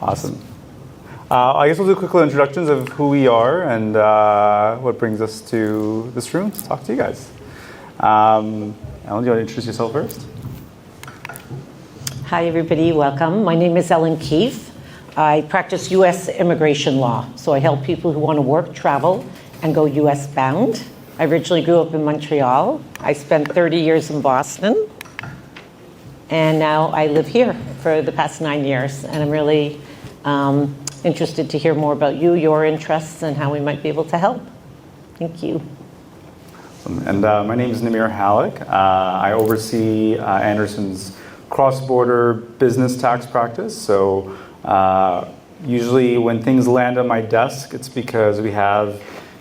Awesome. I guess we'll do quick little introductions of who we are and what brings us to this room to talk to you guys. Ellen, do you want to introduce yourself first? Hi, everybody. Welcome. My name is Ellen Kief. I practice U.S. immigration law. So I help people who want to work, travel, and go U.S. bound. I originally grew up in Montreal. I spent 30 years in Boston. And now I live here for the past 9 years. And I'm really interested to hear more about you, your interests, and how we might be able to help. Thank you. And my name is Namir Hallak. I oversee Andersen's cross-border business tax practice. So usually when things land on my desk, it's because we have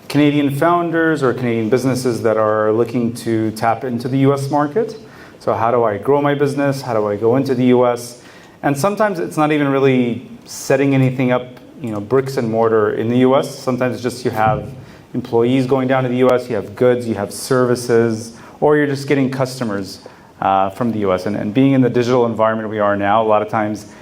Canadian founders or Canadian businesses that are looking to tap into the US market. So how do I grow my business? How do I go into the US? And sometimes it's not even really setting anything up, bricks and mortar in the US. Sometimes it's just you have employees going down to the US, you have goods, you have services, or you're just getting customers from the US. And being in the digital environment we are now, a lot of times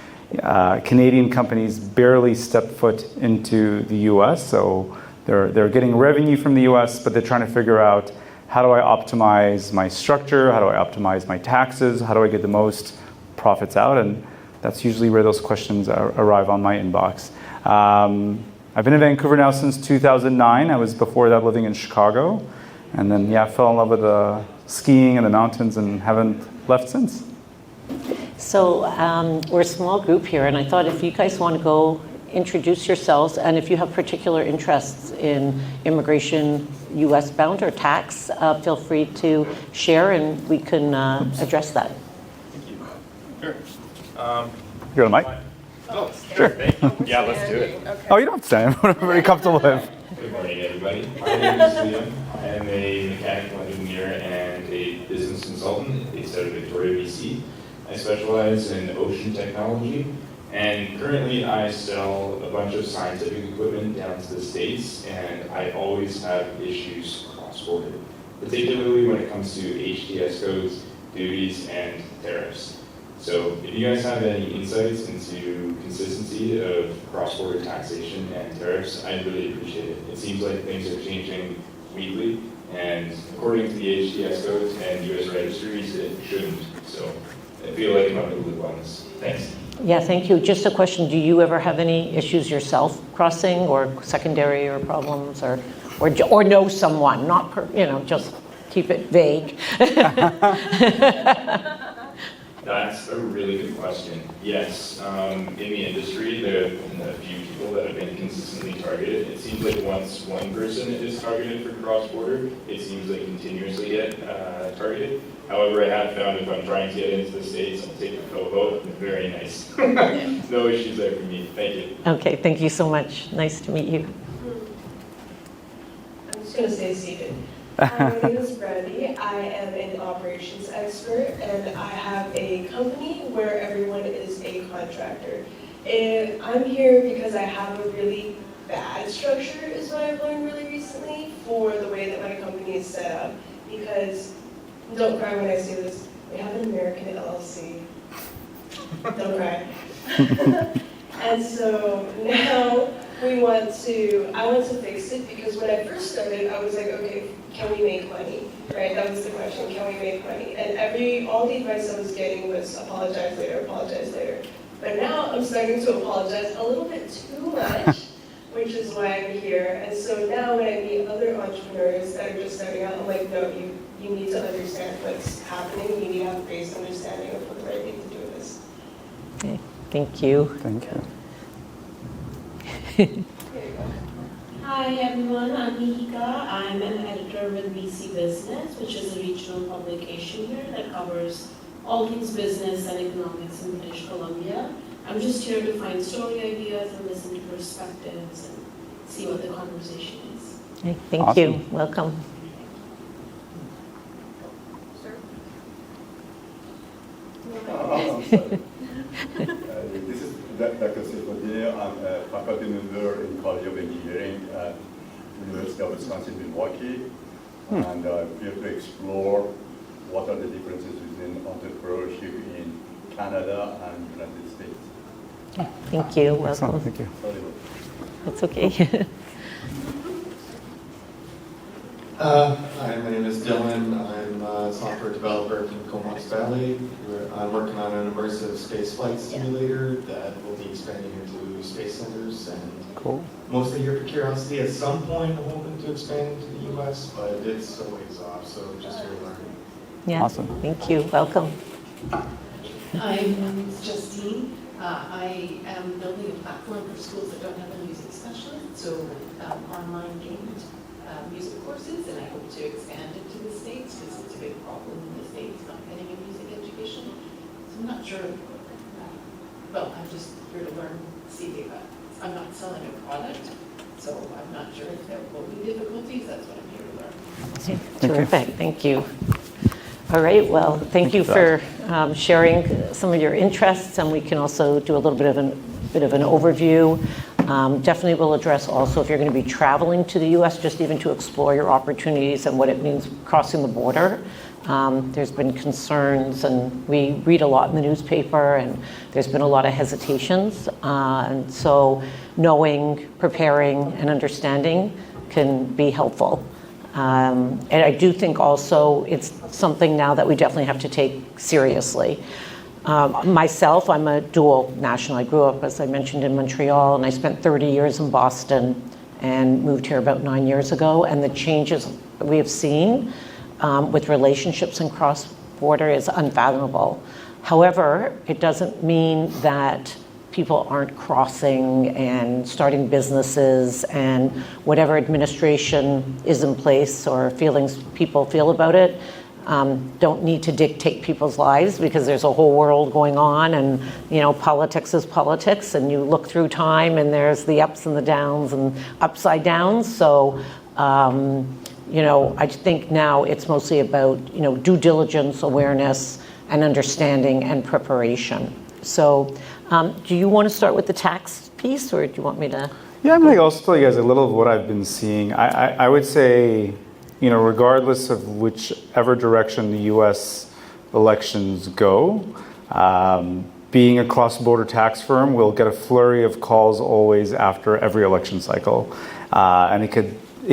Canadian companies barely step foot into the US. So they're getting revenue from the US, but they're trying to figure out, how do I optimize my structure? How do I optimize my taxes? How do I get the most profits out? And that's usually where those questions arrive on my inbox. I've been in Vancouver now since 2009. I was before that living in Chicago. And then, fell in love with the skiing and the mountains and haven't left since. So we're a small group here, and I thought if you guys want to go introduce yourselves, and if you have particular interests in immigration, U.S. bound or tax, feel free to share, and we can address that. Thank you. Sure. You got a mic? Oh, sure. Thank you. Yeah, let's do it. Okay. Oh, you don't have to say. I'm very comfortable with. Good morning, everybody. My name is Liam. I am a mechanical engineer and a business consultant based out of Victoria, BC. I specialize in ocean technology, and currently I sell a bunch of scientific equipment down to the States, and I always have issues cross-border, particularly when it comes to HTS codes, duties, and tariffs. So if you guys have any insights into consistency of cross-border taxation and tariffs, I'd really appreciate it. It seems like things are changing weekly, and according to the HTS codes and US registries, it shouldn't. So I feel like I'm on the loop on this. Thanks. Yeah, thank you. Just a question, do you ever have any issues yourself crossing or secondary or problems or know someone, not, just keep it vague. That's a really good question. Yes, in the industry, there have been a few people that have been consistently targeted. It seems like once one person is targeted for cross-border, it seems they continuously get targeted. However, I have found if I'm trying to get into the States, I'll take the co-vote. Very nice. No issues there for me. Thank you. Okay, thank you so much. Nice to meet you. I'm just going to stay seated. My name is Brandy. I am an operations expert, and I have a company where everyone is a contractor. And I'm here because I have a really bad structure, is what I've learned really recently, for the way that my company is set up. Because, don't cry when I say this, we have an American LLC. Don't cry. And so now I want to fix it, because when I first started, I was like, okay, can we make money, right? That was the question, can we make money? And all the advice I was getting was apologize later, apologize later. But now I'm starting to apologize a little bit too much, which is why I'm here. And so now when I meet other entrepreneurs that are just starting out, I'm like, no, you need to understand what's happening. You need to have a base understanding of what the right thing to do is. Okay, thank you. Thank you. Here you go. Hi everyone, I'm Mihika. I'm an editor with BC Business, which is a regional publication here that covers all things business and economics in British Columbia. I'm just here to find story ideas and listen to perspectives and see what the conversation is. Okay, thank Awesome. you. Welcome. Sir? This is Dr. Silvadier. I'm a faculty member in College of Engineering at University of Wisconsin-Milwaukee. And I'm here to explore what are the differences between entrepreneurship in Canada and United States. Thank you. Welcome. Excellent, thank you. Sorry about That's okay. Hi, my name is Dylan. I'm a software developer from Comox Valley. I'm working on an immersive space flight simulator that will be expanding into space centers, and Cool. mostly here for curiosity. At some point, I'm hoping to expand to the U.S., but it's a ways off, so just here learning. Yeah. Awesome. Thank you. Welcome. Hi, my name is Justine. I am building a platform for schools that don't have a music specialist, so online gamed music courses, and I hope to expand it to the States because it's a big problem in the States not getting a music education. So I'm not sure, well, I'm just here to learn, see, I'm not selling a product, so I'm not sure if there will be difficulties. That's what I'm here to learn. Terrific. Thank you. All right. Well, thank you for sharing some of your interests, and we can also do a little bit of an overview. Definitely will address also if you're going to be traveling to the U.S., just even to explore your opportunities and what it means crossing the border. There's been concerns, and we read a lot in the newspaper, and there's been a lot of hesitations. And so knowing, preparing, and understanding can be helpful. And I do think also it's something now that we definitely have to take seriously. Myself, I'm a dual national. I grew up, as I mentioned, in Montreal, and I spent 30 years in Boston and moved here about 9 years ago. And the changes we have seen with relationships and cross-border is unfathomable. However, it doesn't mean that people aren't crossing and starting businesses, and whatever administration is in place or feelings people feel about it don't need to dictate people's lives, because there's a whole world going on, and politics is politics, and you look through time and there's the ups and the downs and upside downs. So I think now it's mostly about due diligence, awareness, and understanding and preparation. So do you want to start with the tax piece, or do you want me to? Yeah, I'm going to also tell you guys a little of what I've been seeing. I would say, regardless of whichever direction the U.S. elections go, being a cross-border tax firm, we'll get a flurry of calls always after every election cycle. And it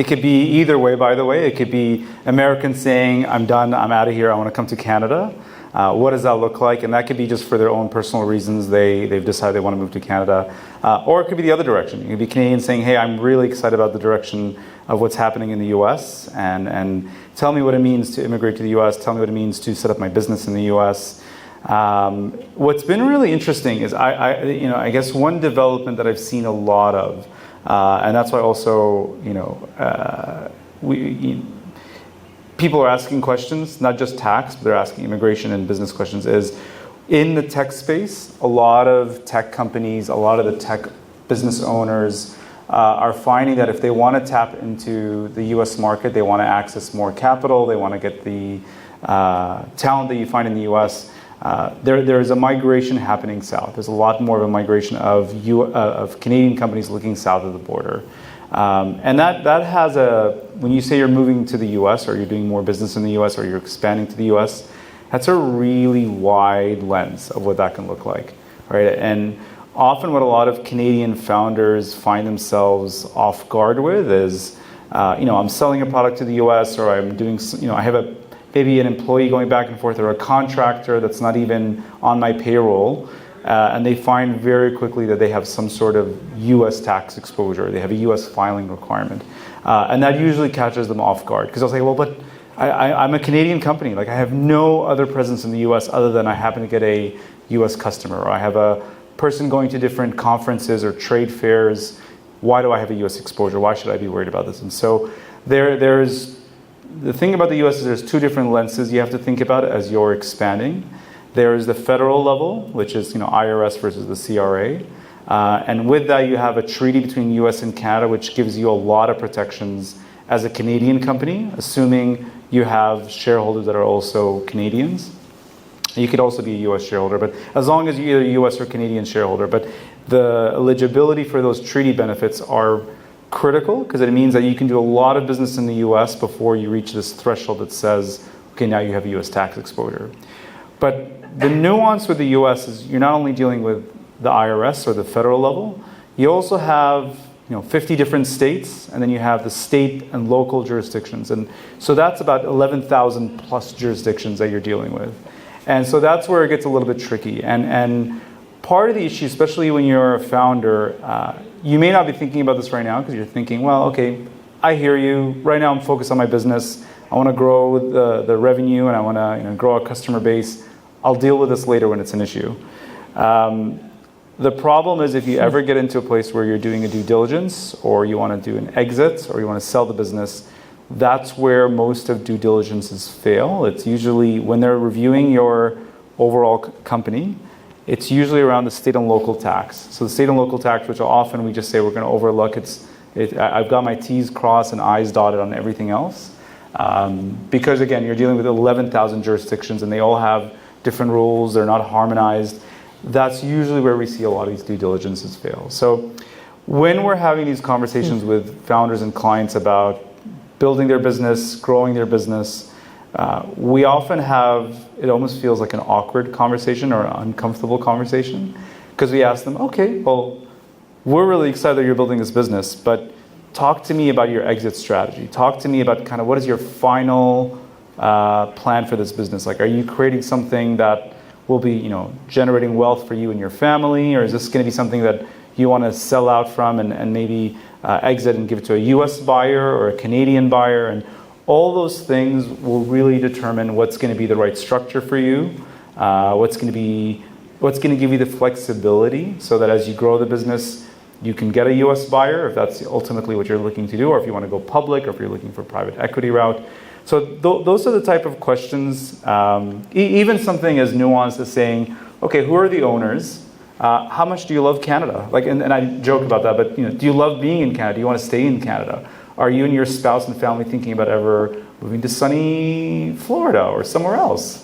could be either way, by the way. It could be Americans saying, I'm done, I'm out of here, I want to come to Canada. What does that look like? And that could be just for their own personal reasons. They've decided they want to move to Canada. Or it could be the other direction. It could be Canadians saying, hey, I'm really excited about the direction of what's happening in the U.S. and tell me what it means to immigrate to the U.S. Tell me what it means to set up my business in the U.S. What's been really interesting is I guess one development that I've seen a lot of, and that's why also people are asking questions, not just tax, but they're asking immigration and business questions, is in the tech space, a lot of tech companies, a lot of the tech business owners are finding that if they want to tap into the US market, they want to access more capital, they want to get the talent that you find in the US, there's a migration happening south. There's a lot more of a migration of Canadian companies looking south of the border. And that has when you say you're moving to the US or you're doing more business in the US or you're expanding to the US, that's a really wide lens of what that can look like, right? And often what a lot of Canadian founders find themselves off guard with is, I'm selling a product to the US, or I'm doing, I have maybe an employee going back and forth, or a contractor that's not even on my payroll. And they find very quickly that they have some sort of U.S. tax exposure. They have a U.S. filing requirement. And that usually catches them off guard. Because they'll say, well, but I'm a Canadian company. Like, I have no other presence in the U.S. other than I happen to get a U.S. customer. Or I have a person going to different conferences or trade fairs. Why do I have a U.S. exposure? Why should I be worried about this? And so there's the thing about the U.S. is there's two different lenses you have to think about as you're expanding. There is the federal level, which is IRS versus the CRA. And with that, you have a treaty between US and Canada, which gives you a lot of protections as a Canadian company, assuming you have shareholders that are also Canadians. You could also be a US shareholder, but as long as you're either a US or Canadian shareholder. But the eligibility for those treaty benefits are critical, because it means that you can do a lot of business in the US before you reach this threshold that says, okay, now you have a US tax exposure. But the nuance with the US is you're not only dealing with the IRS or the federal level, you also have 50 different states, and then you have the state and local jurisdictions. And so that's about 11,000 plus jurisdictions that you're dealing with. And so that's where it gets a little bit tricky. And part of the issue, especially when you're a founder, you may not be thinking about this right now because you're thinking, well, okay, I hear you. Right now I'm focused on my business. I want to grow the revenue, and I want to grow a customer base. I'll deal with this later when it's an issue. The problem is if you ever get into a place where you're doing a due diligence, or you want to do an exit, or you want to sell the business, that's where most of due diligences fail. It's usually when they're reviewing your overall company, it's usually around the state and local tax. So the state and local tax, which often we just say we're going to overlook, I've got my T's crossed and I's dotted on everything else. Because again, you're dealing with 11,000 jurisdictions and they all have different rules, they're not harmonized. That's usually where we see a lot of these due diligences fail. So when we're having these conversations with founders and clients about building their business, growing their business, we often have, it almost feels like an awkward conversation or an uncomfortable conversation, because we ask them, okay, well, we're really excited that you're building this business, but talk to me about your exit strategy. Talk to me about kind of what is your final plan for this business. Like, are you creating something that will be, generating wealth for you and your family, or is this going to be something that you want to sell out from and maybe exit and give it to a U.S. buyer or a Canadian buyer? And all those things will really determine what's going to be the right structure for you, what's going to give you the flexibility so that as you grow the business, you can get a U.S. buyer if that's ultimately what you're looking to do, or if you want to go public, or if you're looking for a private equity route. So those are the type of questions, even something as nuanced as saying, okay, who are the owners? How much do you love Canada? Like, and I joke about that, but do you love being in Canada? Do you want to stay in Canada? Are you and your spouse and family thinking about ever moving to sunny Florida or somewhere else?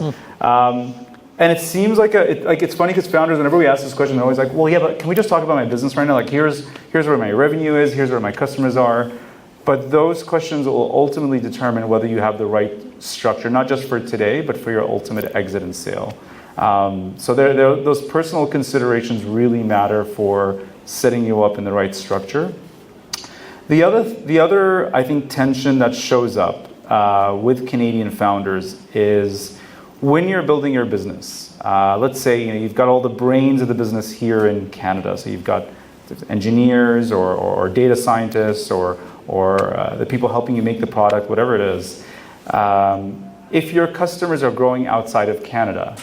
And it seems like it's funny because founders, whenever we ask this question, they're always like, well, yeah, but can we just talk about my business right now? Like, here's where my revenue is, here's where my customers are. But those questions will ultimately determine whether you have the right structure, not just for today, but for your ultimate exit and sale. So those personal considerations really matter for setting you up in the right structure. The other I think, tension that shows up with Canadian founders is when you're building your business. Let's say you've got all the brains of the business here in Canada. So you've got engineers or data scientists or the people helping you make the product, whatever it is. If your customers are growing outside of Canada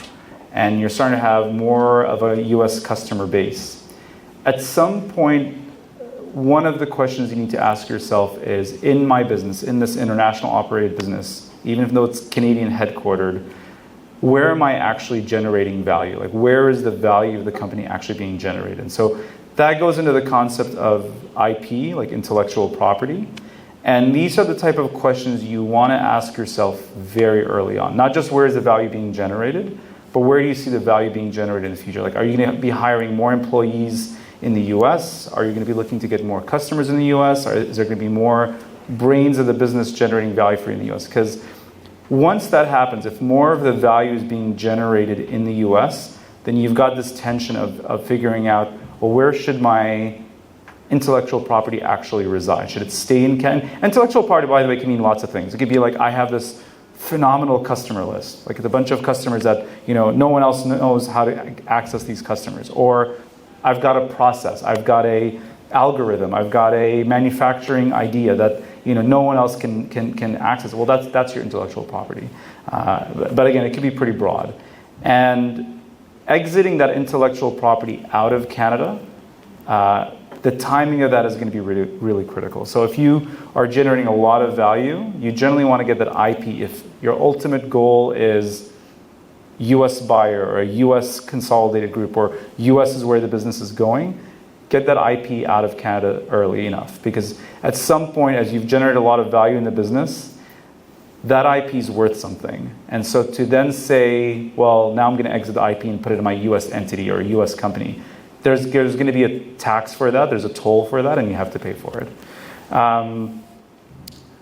and you're starting to have more of a US customer base, at some point, one of the questions you need to ask yourself is, in my business, in this international operated business, even though it's Canadian headquartered, where am I actually generating value? Like, where is the value of the company actually being generated? And so that goes into the concept of IP, like intellectual property. And these are the type of questions you want to ask yourself very early on. Not just where is the value being generated, but where do you see the value being generated in the future? Like, are you going to be hiring more employees in the US? Are you going to be looking to get more customers in the US? Or is there going to be more brains of the business generating value for you in the US? Because once that happens, if more of the value is being generated in the US, then you've got this tension of figuring out, well, where should my intellectual property actually reside? Should it stay in Canada? Intellectual property, by the way, can mean lots of things. It could be like, I have this phenomenal customer list, like a bunch of customers that no one else knows how to access these customers. Or I've got a process, I've got a algorithm, I've got a manufacturing idea that no one else can access. Well, that's your intellectual property. But again, it can be pretty broad. And exiting that intellectual property out of Canada, the timing of that is going to be really, really critical. So if you are generating a lot of value, you generally want to get that IP. If your ultimate goal is US buyer or a US consolidated group, or US is where the business is going, get that IP out of Canada early enough. Because at some point, as you've generated a lot of value in the business, that IP is worth something. And so to then say, well, now I'm going to exit the IP and put it in my US entity or a US company, there's going to be a tax for that, there's a toll for that, and you have to pay for it.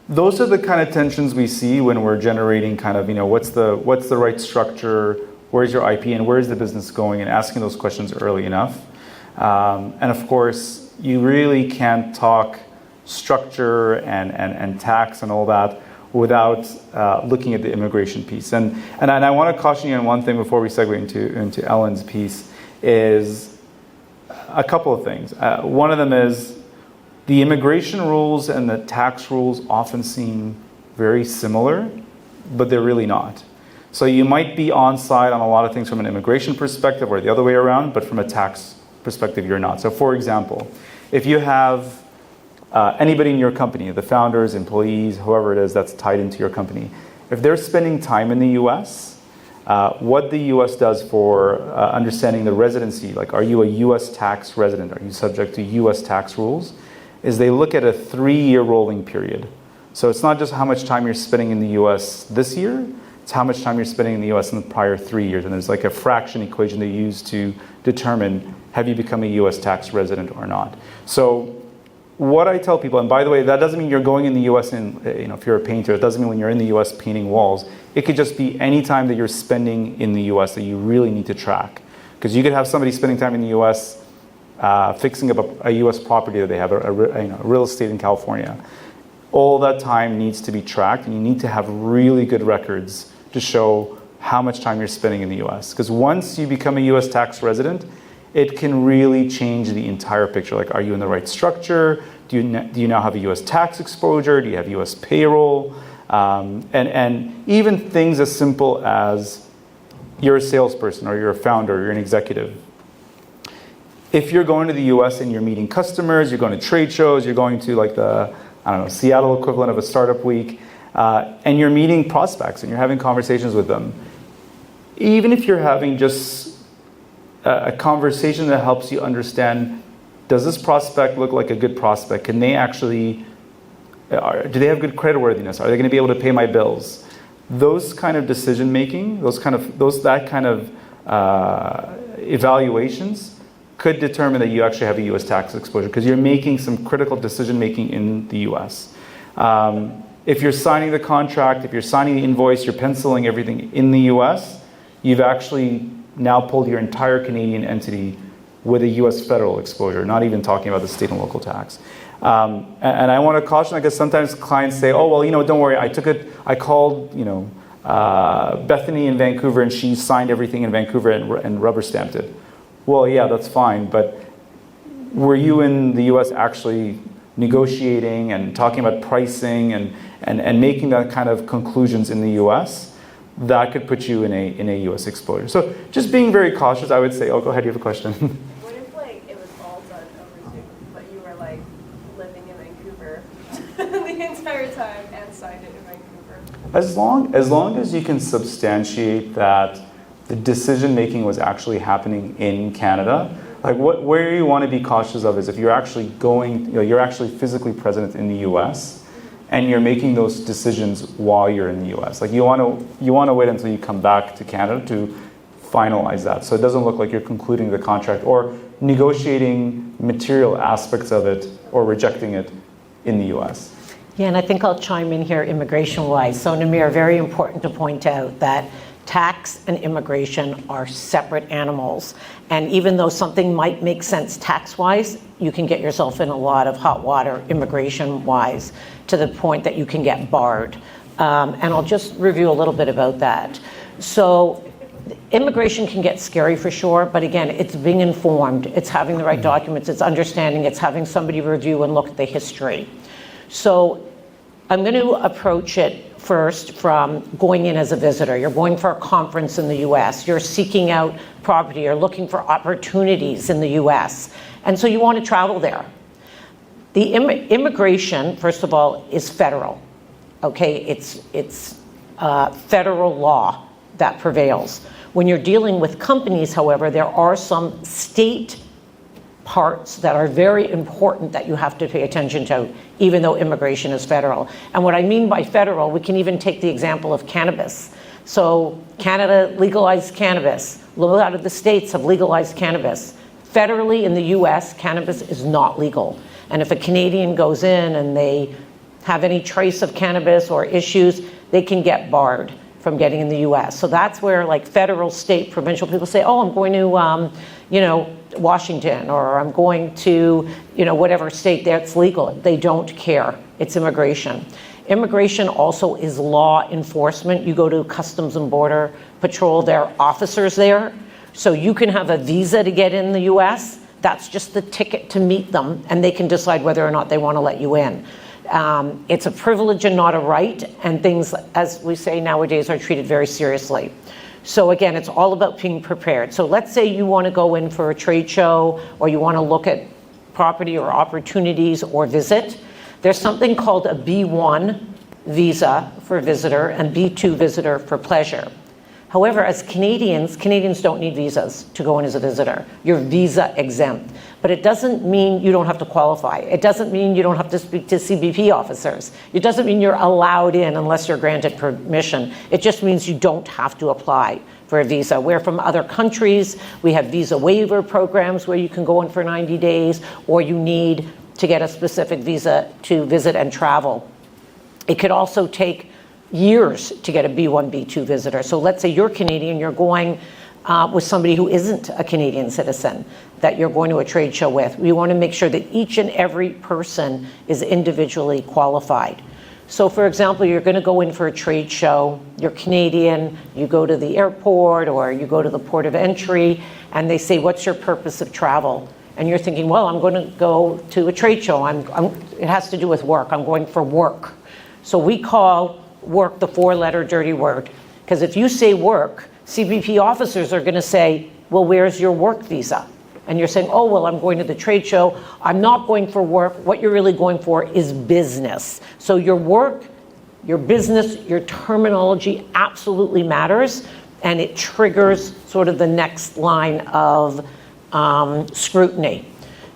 Those are the kind of tensions we see when we're generating kind of, what's the right structure, where's your IP, and where's the business going, and asking those questions early enough. And of course, you really can't talk structure and tax and all that without looking at the immigration piece. And I want to caution you on one thing before we segue into Ellen's piece, is a couple of things. One of them is the immigration rules and the tax rules often seem very similar, but they're really not. So you might be on side on a lot of things from an immigration perspective or the other way around, but from a tax perspective, you're not. So for example, if you have anybody in your company, the founders, employees, whoever it is that's tied into your company, if they're spending time in the US, what the US does for understanding the residency, like are you a US tax resident, are you subject to US tax rules, is they look at a 3-year rolling period. So it's not just how much time you're spending in the US this year, it's how much time you're spending in the US in the prior 3 years. And there's like a fraction equation they use to determine have you become a US tax resident or not. So what I tell people, and by the way, that doesn't mean you're going in the US and if you're a painter, it doesn't mean when you're in the US painting walls. It could just be any time that you're spending in the US that you really need to track. Because you could have somebody spending time in the US fixing up a US property that they have, a real estate in California. All that time needs to be tracked, and you need to have really good records to show how much time you're spending in the US. Because once you become a US tax resident, it can really change the entire picture. Like, are you in the right structure? Do you now have a US tax exposure? Do you have US payroll? And even things as simple as you're a salesperson, or you're a founder, or you're an executive. If you're going to the US and you're meeting customers, you're going to trade shows, you're going to like the, Seattle equivalent of a startup week, and you're meeting prospects and you're having conversations with them, even if you're having just a conversation that helps you understand, does this prospect look like a good prospect? Can they actually, do they have good creditworthiness? Are they going to be able to pay my bills? Those kind of decision making, that kind of evaluations could determine that you actually have a US tax exposure, because you're making some critical decision making in the US. If you're signing the contract, if you're signing the invoice, you're penciling everything in the US, you've actually now pulled your entire Canadian entity with a US federal exposure, not even talking about the state and local tax. And I want to caution, because sometimes clients say, oh, well, don't worry, I called, Bethany in Vancouver and she signed everything in Vancouver and rubber stamped it. Well, yeah, that's fine, but were you in the US actually negotiating and talking about pricing and making that kind of conclusions in the US? That could put you in a US exposure. So just being very cautious, I would say, oh, go ahead, you have a question. What if it was all done over Zoom, but you were living in Vancouver the entire time and signed it in Vancouver? As long as you can substantiate that the decision making was actually happening in Canada. Where you want to be cautious of is if you're actually you're actually physically present in the US and you're making those decisions while you're in the US. You want to wait until you come back to Canada to finalize that. So it doesn't look like you're concluding the contract or negotiating material aspects of it or rejecting it in the US. Yeah, and I think I'll chime in here immigration-wise. So Namir, very important to point out that tax and immigration are separate animals. And even though something might make sense tax-wise, you can get yourself in a lot of hot water immigration-wise to the point that you can get barred. And I'll just review a little bit about that. So immigration can get scary for sure, but again, it's being informed, it's having the right documents, it's understanding, it's having somebody review and look at the history. So I'm going to approach it first from going in as a visitor. You're going for a conference in the US. You're seeking out property. You're looking for opportunities in the US. And so you want to travel there. The immigration, first of all, is federal. Okay, it's federal law that prevails. When you're dealing with companies, however, there are some state parts that are very important that you have to pay attention to, even though immigration is federal. And what I mean by federal, we can even take the example of cannabis. So Canada legalized cannabis. A lot of the states have legalized cannabis. Federally in the US, cannabis is not legal. And if a Canadian goes in and they have any trace of cannabis or issues, they can get barred. from getting in the US. So that's where like federal, state, provincial people say, oh, I'm going to, Washington, or I'm going to, whatever state that's legal. They don't care. It's immigration. Immigration also is law enforcement. You go to Customs and Border Patrol, there are officers there. So you can have a visa to get in the US. That's just the ticket to meet them, and they can decide whether or not they want to let you in. It's a privilege and not a right, and things, as we say nowadays, are treated very seriously. So again, it's all about being prepared. So let's say you want to go in for a trade show, or you want to look at property or opportunities or visit. There's something called a B1 visa for visitor and B2 visitor for pleasure. However, as Canadians don't need visas to go in as a visitor. You're visa exempt. But it doesn't mean you don't have to qualify. It doesn't mean you don't have to speak to CBP officers. It doesn't mean you're allowed in unless you're granted permission. It just means you don't have to apply for a visa. Where from other countries, we have visa waiver programs where you can go in for 90 days, or you need to get a specific visa to visit and travel. It could also take years to get a B1, B2 visitor. So let's say you're Canadian, you're going with somebody who isn't a Canadian citizen that you're going to a trade show with. We want to make sure that each and every person is individually qualified. So for example, you're going to go in for a trade show, you're Canadian, you go to the airport or you go to the port of entry, and they say, what's your purpose of travel? And you're thinking, well, I'm going to go to a trade show. It has to do with work. I'm going for work. So we call work the four-letter dirty word. Because if you say work, CBP officers are going to say, well, where's your work visa? And you're saying, oh, well, I'm going to the trade show. I'm not going for work. What you're really going for is business. So your work, your business, your terminology absolutely matters, and it triggers sort of the next line of scrutiny.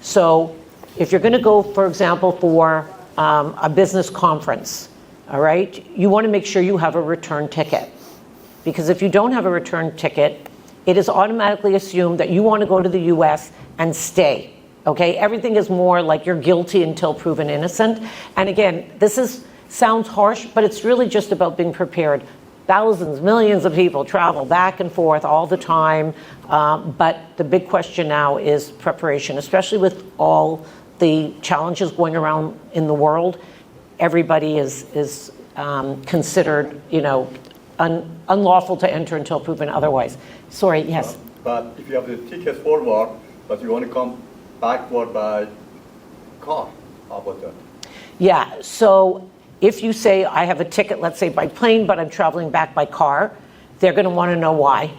So if you're going to go, for example, for a business conference, all right, you want to make sure you have a return ticket. Because if you don't have a return ticket, it is automatically assumed that you want to go to the US and stay, okay? Everything is more like you're guilty until proven innocent. And again, sounds harsh, but it's really just about being prepared. Thousands, millions of people travel back and forth all the time. But the big question now is preparation, especially with all the challenges going around in the world. Everybody is considered, unlawful to enter until proven otherwise. Sorry, yes? But if you have the ticket forward, but you want to come backward by car, how about that? Yeah, so if you say, I have a ticket, let's say by plane, but I'm traveling back by car, they're going to want to know why.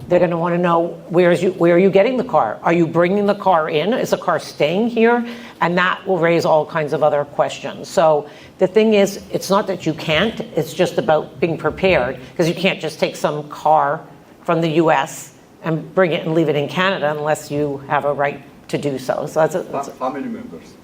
They're going to want to know, where are you getting the car? Are you bringing the car in? Is the car staying here? And that will raise all kinds of other questions. So the thing is, it's not that you can't, it's just about being prepared, because you can't just take some car from the US and bring it and leave it in Canada unless you have a right to do so. So that's family members.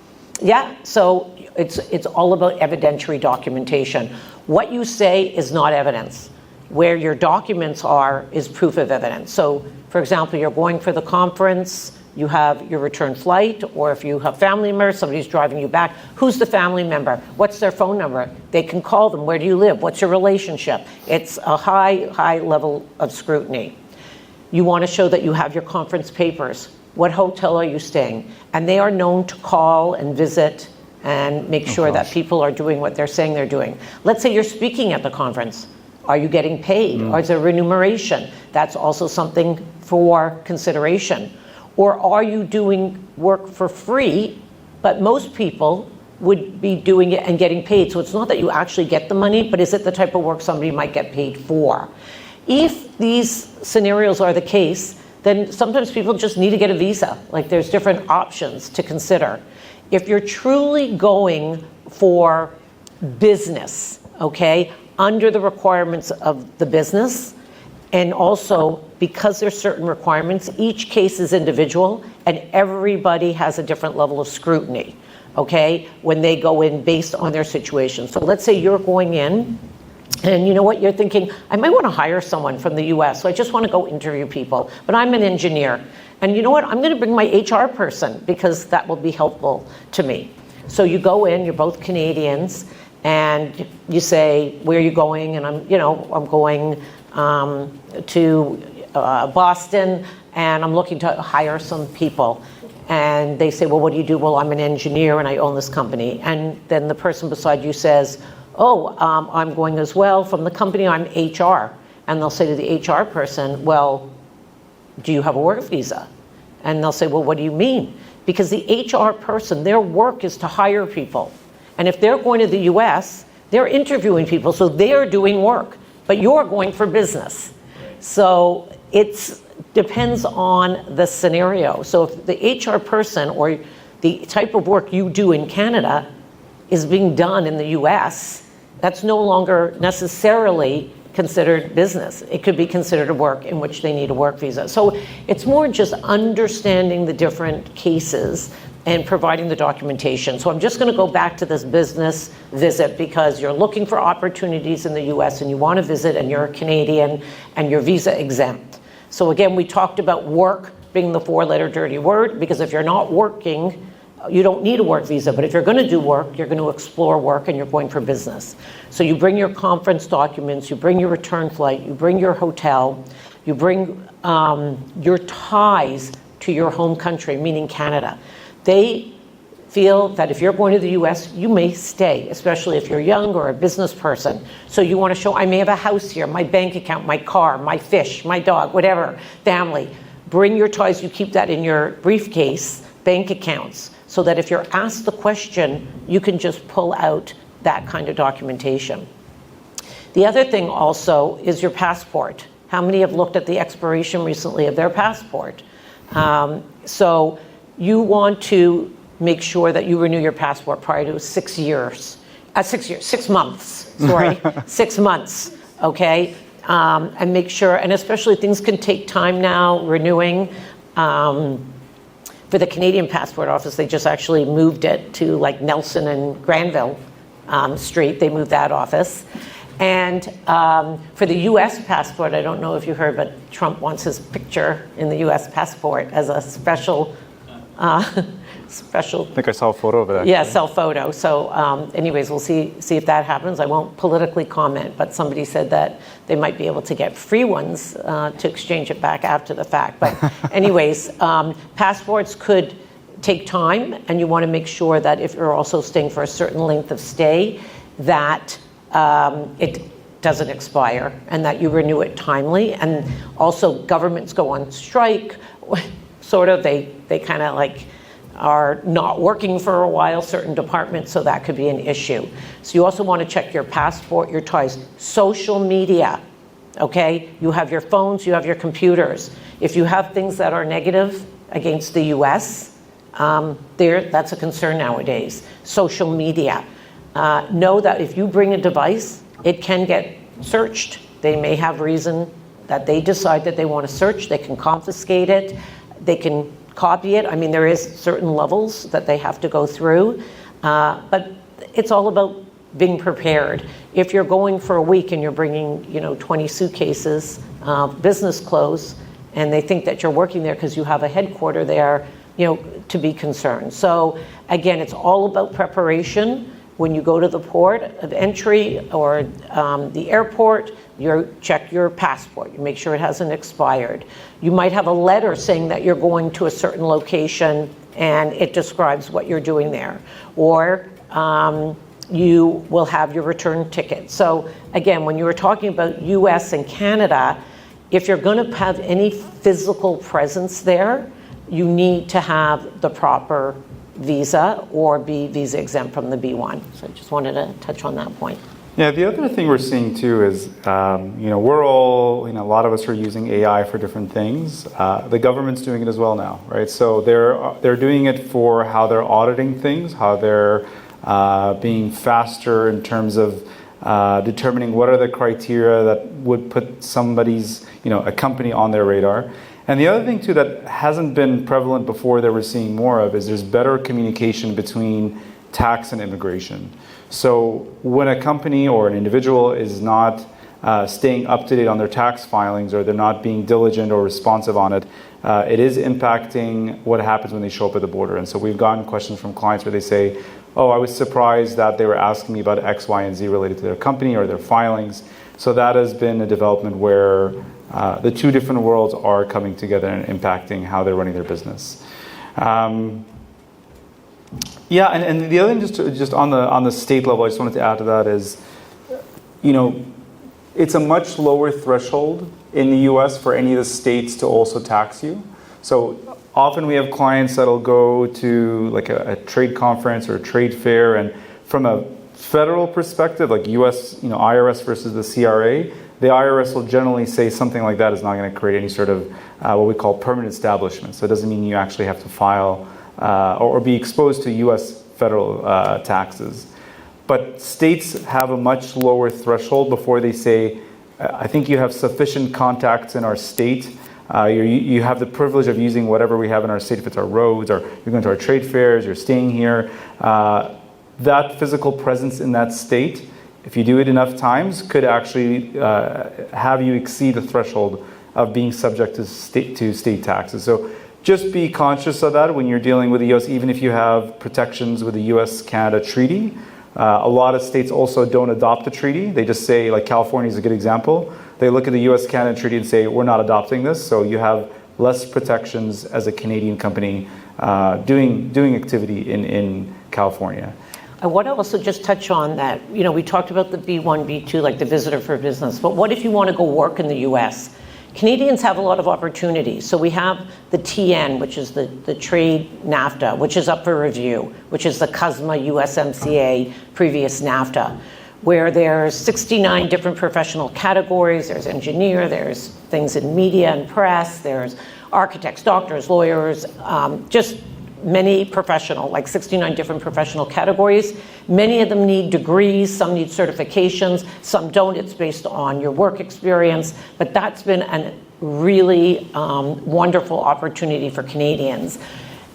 Yeah, so it's all about evidentiary documentation. What you say is not evidence. Where your documents are is proof of evidence. So, for example, you're going for the conference, you have your return flight, or if you have family members, somebody's driving you back, who's the family member? What's their phone number? They can call them. Where do you live? What's your relationship? It's a high level of scrutiny. You want to show that you have your conference papers. What hotel are you staying? And they are known to call and visit and make sure that people are doing what they're saying they're doing. Let's say you're speaking at the conference. Are you getting paid? Or is there remuneration? That's also something for consideration. Or are you doing work for free, but most people would be doing it and getting paid? So it's not that you actually get the money, but is it the type of work somebody might get paid for? If these scenarios are the case, then sometimes people just need to get a visa. Like, there's different options to consider. If you're truly going for business, okay, under the requirements of the business, and also because there's certain requirements, each case is individual and everybody has a different level of scrutiny, okay, when they go in based on their situation. So let's say you're going in and you know what, you're thinking, I might want to hire someone from the US, so I just want to go interview people, but I'm an engineer. And you know what, I'm going to bring my HR person because that will be helpful to me. So you go in, you're both Canadians, and you say, where are you going? And I'm going to Boston, and I'm looking to hire some people. And they say, well, what do you do? Well, I'm an engineer and I own this company. And then the person beside you says, oh, I'm going as well from the company, I'm HR. And they'll say to the HR person, well, do you have a work visa? And they'll say, well, what do you mean? Because the HR person, their work is to hire people. And if they're going to the US, they're interviewing people, so they're doing work, but you're going for business. So it depends on the scenario. So if the HR person or the type of work you do in Canada is being done in the US, that's no longer necessarily considered business. It could be considered a work in which they need a work visa. So it's more just understanding the different cases and providing the documentation. So I'm just going to go back to this business visit because you're looking for opportunities in the US and you want to visit and you're a Canadian and you're visa exempt. So again, we talked about work being the 4-letter dirty word, because if you're not working, you don't need a work visa. But if you're going to do work, you're going to explore work and you're going for business. So you bring your conference documents, you bring your return flight, you bring your hotel, you bring your ties to your home country, meaning Canada. They feel that if you're going to the US, you may stay, especially if you're young or a business person. So you want to show, I may have a house here, my bank account, my car, my fish, my dog, whatever, family. Bring your ties, you keep that in your briefcase, bank accounts, so that if you're asked the question, you can just pull out that kind of documentation. The other thing also is your passport. How many have looked at the expiration recently of their passport? So you want to make sure that you renew your passport prior to 6 months, sorry, 6 months, okay? And make sure, and especially things can take time now, renewing. For the Canadian Passport Office, they just actually moved it to like Nelson and Granville Street. They moved that office. And for the US passport, I don't know if you heard, but Trump wants his picture in the US passport as a special. I think I saw a photo of it. Actually. Yeah, self-photo. So anyways, we'll see if that happens. I won't politically comment, but somebody said that they might be able to get free ones to exchange it back after the fact. But anyways, passports could take time, and you want to make sure that if you're also staying for a certain length of stay, that it doesn't expire and that you renew it timely. And also governments go on strike, sort of, they kind of like are not working for a while, certain departments, so that could be an issue. So you also want to check your passport, your ties, social media, okay? You have your phones, you have your computers. If you have things that are negative against the US, that's a concern nowadays. Social media. Know that if you bring a device, it can get searched. They may have reason that they decide that they want to search, they can confiscate it, they can copy it. I mean, there is certain levels that they have to go through, but it's all about being prepared. If you're going for a week and you're bringing, 20 suitcases, business clothes, and they think that you're working there because you have a headquarter there, to be concerned. So again, it's all about preparation. When you go to the port of entry or the airport, you check your passport. You make sure it hasn't expired. You might have a letter saying that you're going to a certain location and it describes what you're doing there. Or you will have your return ticket. So again, when you were talking about US and Canada, if you're going to have any physical presence there, you need to have the proper visa or be visa exempt from the B1. So I just wanted to touch on that point. Yeah, the other thing we're seeing too is, we're all, a lot of us are using AI for different things. The government's doing it as well now, right? So they're doing it for how they're auditing things, how they're being faster in terms of determining what are the criteria that would put somebody's, a company on their radar. And the other thing too that hasn't been prevalent before that we're seeing more of is there's better communication between tax and immigration. So when a company or an individual is not staying up to date on their tax filings, or they're not being diligent or responsive on it, it is impacting what happens when they show up at the border. And so we've gotten questions from clients where they say, oh, I was surprised that they were asking me about X, Y, and Z related to their company or their filings. So that has been a development where the two different worlds are coming together and impacting how they're running their business. Yeah, and the other thing, just on the state level, I just wanted to add to that is, it's a much lower threshold in the U.S. for any of the states to also tax you. So often we have clients that'll go to like a trade conference or a trade fair, and from a federal perspective, like U.S. IRS versus the CRA, the IRS will generally say something like that is not going to create any sort of what we call permanent establishment. So it doesn't mean you actually have to file or be exposed to U.S. federal taxes. But states have a much lower threshold before they say, I think you have sufficient contacts in our state. You have the privilege of using whatever we have in our state, if it's our roads, or you're going to our trade fairs, you're staying here. That physical presence in that state, if you do it enough times, could actually have you exceed the threshold of being subject to state taxes. So just be conscious of that when you're dealing with the U.S., even if you have protections with the U.S.-Canada treaty. A lot of states also don't adopt the treaty. They just say, like California is a good example. They look at the U.S.-Canada treaty and say, we're not adopting this, so you have less protections as a Canadian company doing activity in California. I want to also just touch on that, we talked about the B1, B2, like the visitor for business, but what if you want to go work in the U.S.? Canadians have a lot of opportunities. So we have the TN, which is the trade NAFTA, which is up for review, which is the CUSMA USMCA previous NAFTA, where there's 69 different professional categories. There's engineer, there's things in media and press, there's architects, doctors, lawyers, just many professional, like 69 different professional categories. Many of them need degrees, some need certifications, some don't. It's based on your work experience. But that's been a really wonderful opportunity for Canadians.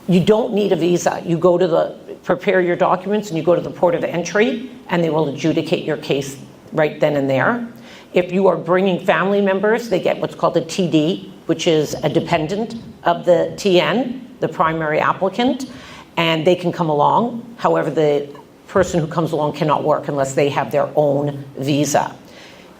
You don't need a visa. You go to prepare your documents and you go to the port of entry and they will adjudicate your case right then and there. If you are bringing family members, they get what's called a TD, which is a dependent of the TN, the primary applicant, and they can come along. However, the person who comes along cannot work unless they have their own visa.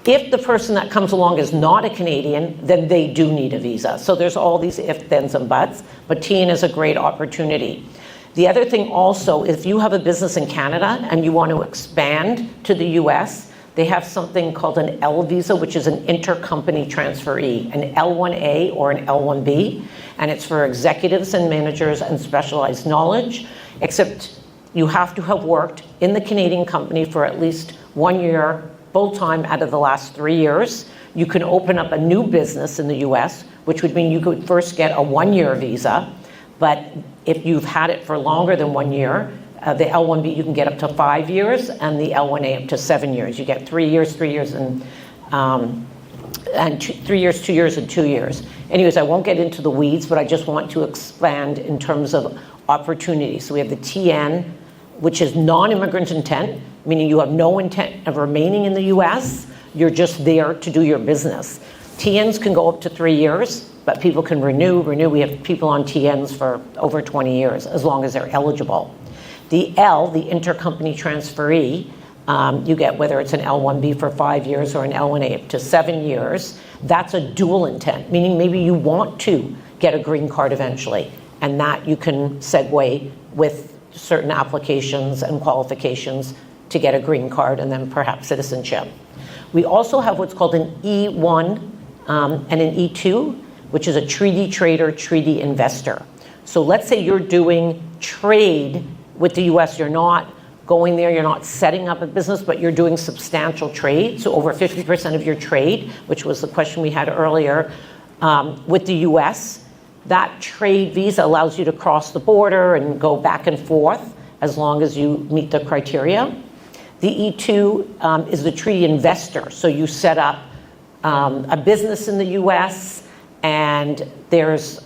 If the person that comes along is not a Canadian, then they do need a visa. So there's all these ifs, thens, and buts, but TN is a great opportunity. The other thing also, if you have a business in Canada and you want to expand to the US, they have something called an L visa, which is an intercompany transferee, an L1A or an L1B, and it's for executives and managers and specialized knowledge, except you have to have worked in the Canadian company for at least 1 year full-time out of the last 3 years. You can open up a new business in the US, which would mean you could first get a 1-year visa, but if you've had it for longer than 1 year, the L1B you can get up to 5 years, and the L1A up to 7 years. You get 3 years, 3 years, and 3 years, 2 years, and 2 years. Anyways, I won't get into the weeds, but I just want to expand in terms of opportunities. So we have the TN, which is non-immigrant intent, meaning you have no intent of remaining in the US. You're just there to do your business. TNs can go up to 3 years, but people can renew. We have people on TNs for over 20 years, as long as they're eligible. The L, the intercompany transferee, you get whether it's an L1B for 5 years or an L1A up to 7 years. That's a dual intent, meaning maybe you want to get a green card eventually, and that you can segue with certain applications and qualifications to get a green card and then perhaps citizenship. We also have what's called an E1 and an E2, which is a treaty trader, treaty investor. So let's say you're doing trade with the US, you're not going there, you're not setting up a business, but you're doing substantial trade. So over 50% of your trade, which was the question we had earlier, with the US, that trade visa allows you to cross the border and go back and forth as long as you meet the criteria. The E2 is the treaty investor. So you set up a business in the US, and there's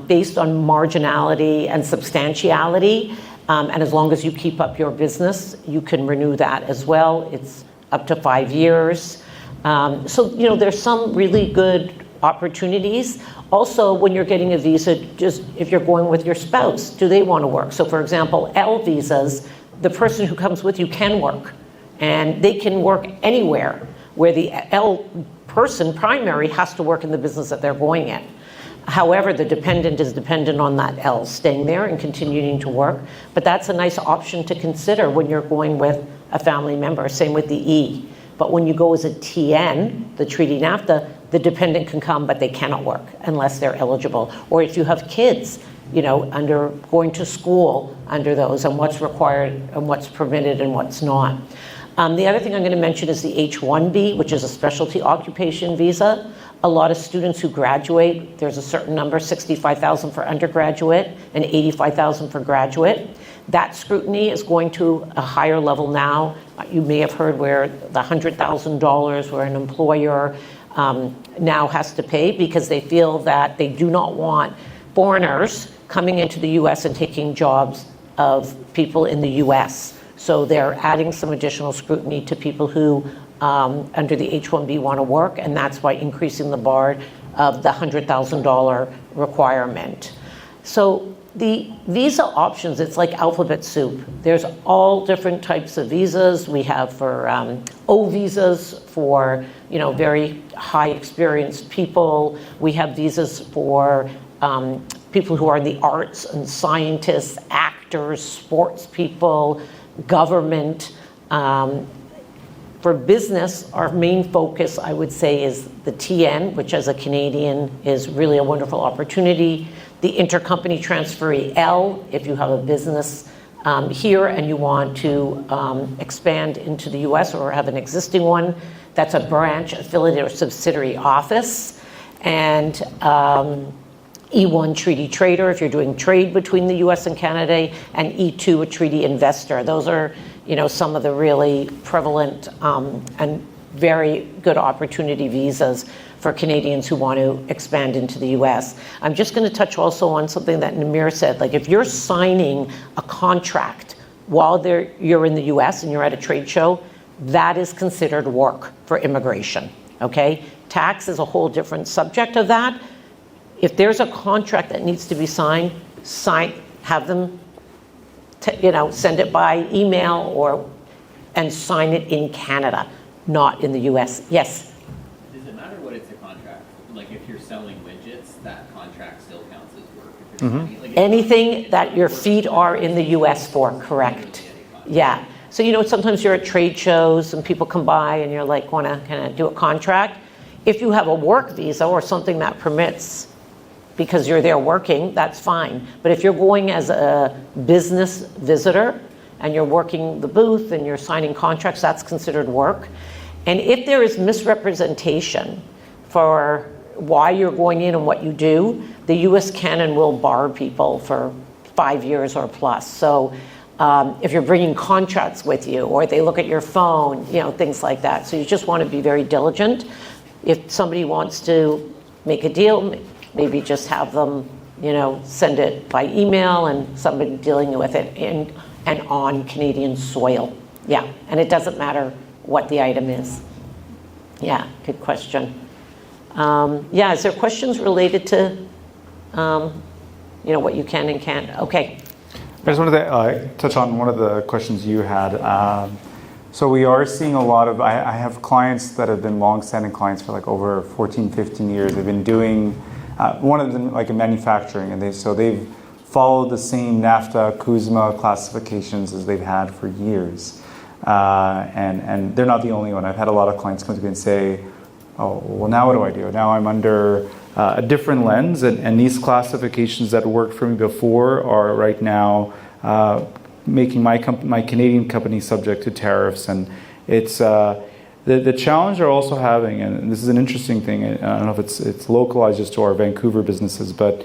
based on marginality and substantiality. And as long as you keep up your business, you can renew that as well. It's up to 5 years. So, there's some really good opportunities. Also, when you're getting a visa, just if you're going with your spouse, do they want to work? So for example, L visas, the person who comes with you can work, and they can work anywhere, where the L person primary has to work in the business that they're going in. However, the dependent is dependent on that L staying there and continuing to work, but that's a nice option to consider when you're going with a family member. Same with the E. But when you go as a TN, the Treaty NAFTA, the dependent can come, but they cannot work unless they're eligible. Or if you have kids, under going to school under those, and what's required and what's permitted and what's not. The other thing I'm going to mention is the H-1B, which is a specialty occupation visa. A lot of students who graduate, there's a certain number, 65,000 for undergraduate and 85,000 for graduate. That scrutiny is going to a higher level now. You may have heard where the $100,000 where an employer now has to pay because they feel that they do not want foreigners coming into the US and taking jobs of people in the US. So they're adding some additional scrutiny to people who under the H-1B want to work, and that's why increasing the bar of the $100,000 requirement. So the visa options, it's like alphabet soup. There's all different types of visas. We have for O visas for very high experienced people. We have visas for people who are in the arts and scientists, actors, sports people, government. For business, our main focus, I would say, is the TN, which as a Canadian is really a wonderful opportunity. The intercompany transferee L, if you have a business here and you want to expand into the US or have an existing one, that's a branch, affiliate, or subsidiary office. And E1 treaty trader, if you're doing trade between the US and Canada, and E2 a treaty investor. Those are some of the really prevalent and very good opportunity visas for Canadians who want to expand into the US. I'm just going to touch also on something that Namir said. Like if you're signing a contract while you're in the US and you're at a trade show, that is considered work for immigration, okay? Tax is a whole different subject of that. If there's a contract that needs to be signed, have them send it by email and sign it in Canada, not in the US. Yes? Does it matter what it's a contract? Like if you're selling widgets, that contract still counts as work. If you're selling, Anything that your feet are in the US for, correct. Yeah. So, sometimes you're at trade shows and people come by and you're like, want to kind of do a contract. If you have a work visa or something that permits because you're there working, that's fine. But if you're going as a business visitor and you're working the booth and you're signing contracts, that's considered work. And if there is misrepresentation for why you're going in and what you do, the US can and will bar people for 5 years or plus. So if you're bringing contracts with you or they look at your phone, things like that. So you just want to be very diligent. If somebody wants to make a deal, maybe just have them, send it by email and somebody dealing with it in and on Canadian soil. Yeah, and it doesn't matter what the item is. Yeah, good question. Is there questions related to, what you can and can't? Okay. I just wanted to touch on one of the questions you had. So we are seeing a lot of, I have clients that have been long-standing clients for like over 14, 15 years. They've been doing, one of them like in manufacturing, and they've followed the same NAFTA, CUSMA classifications as they've had for years. And they're not the only one. I've had a lot of clients come to me and say, oh, well, now what do I do? Now I'm under a different lens, and these classifications that worked for me before are right now making my Canadian company subject to tariffs. And it's the challenge they're also having, and this is an interesting thing, I don't know if it's localized just to our Vancouver businesses, but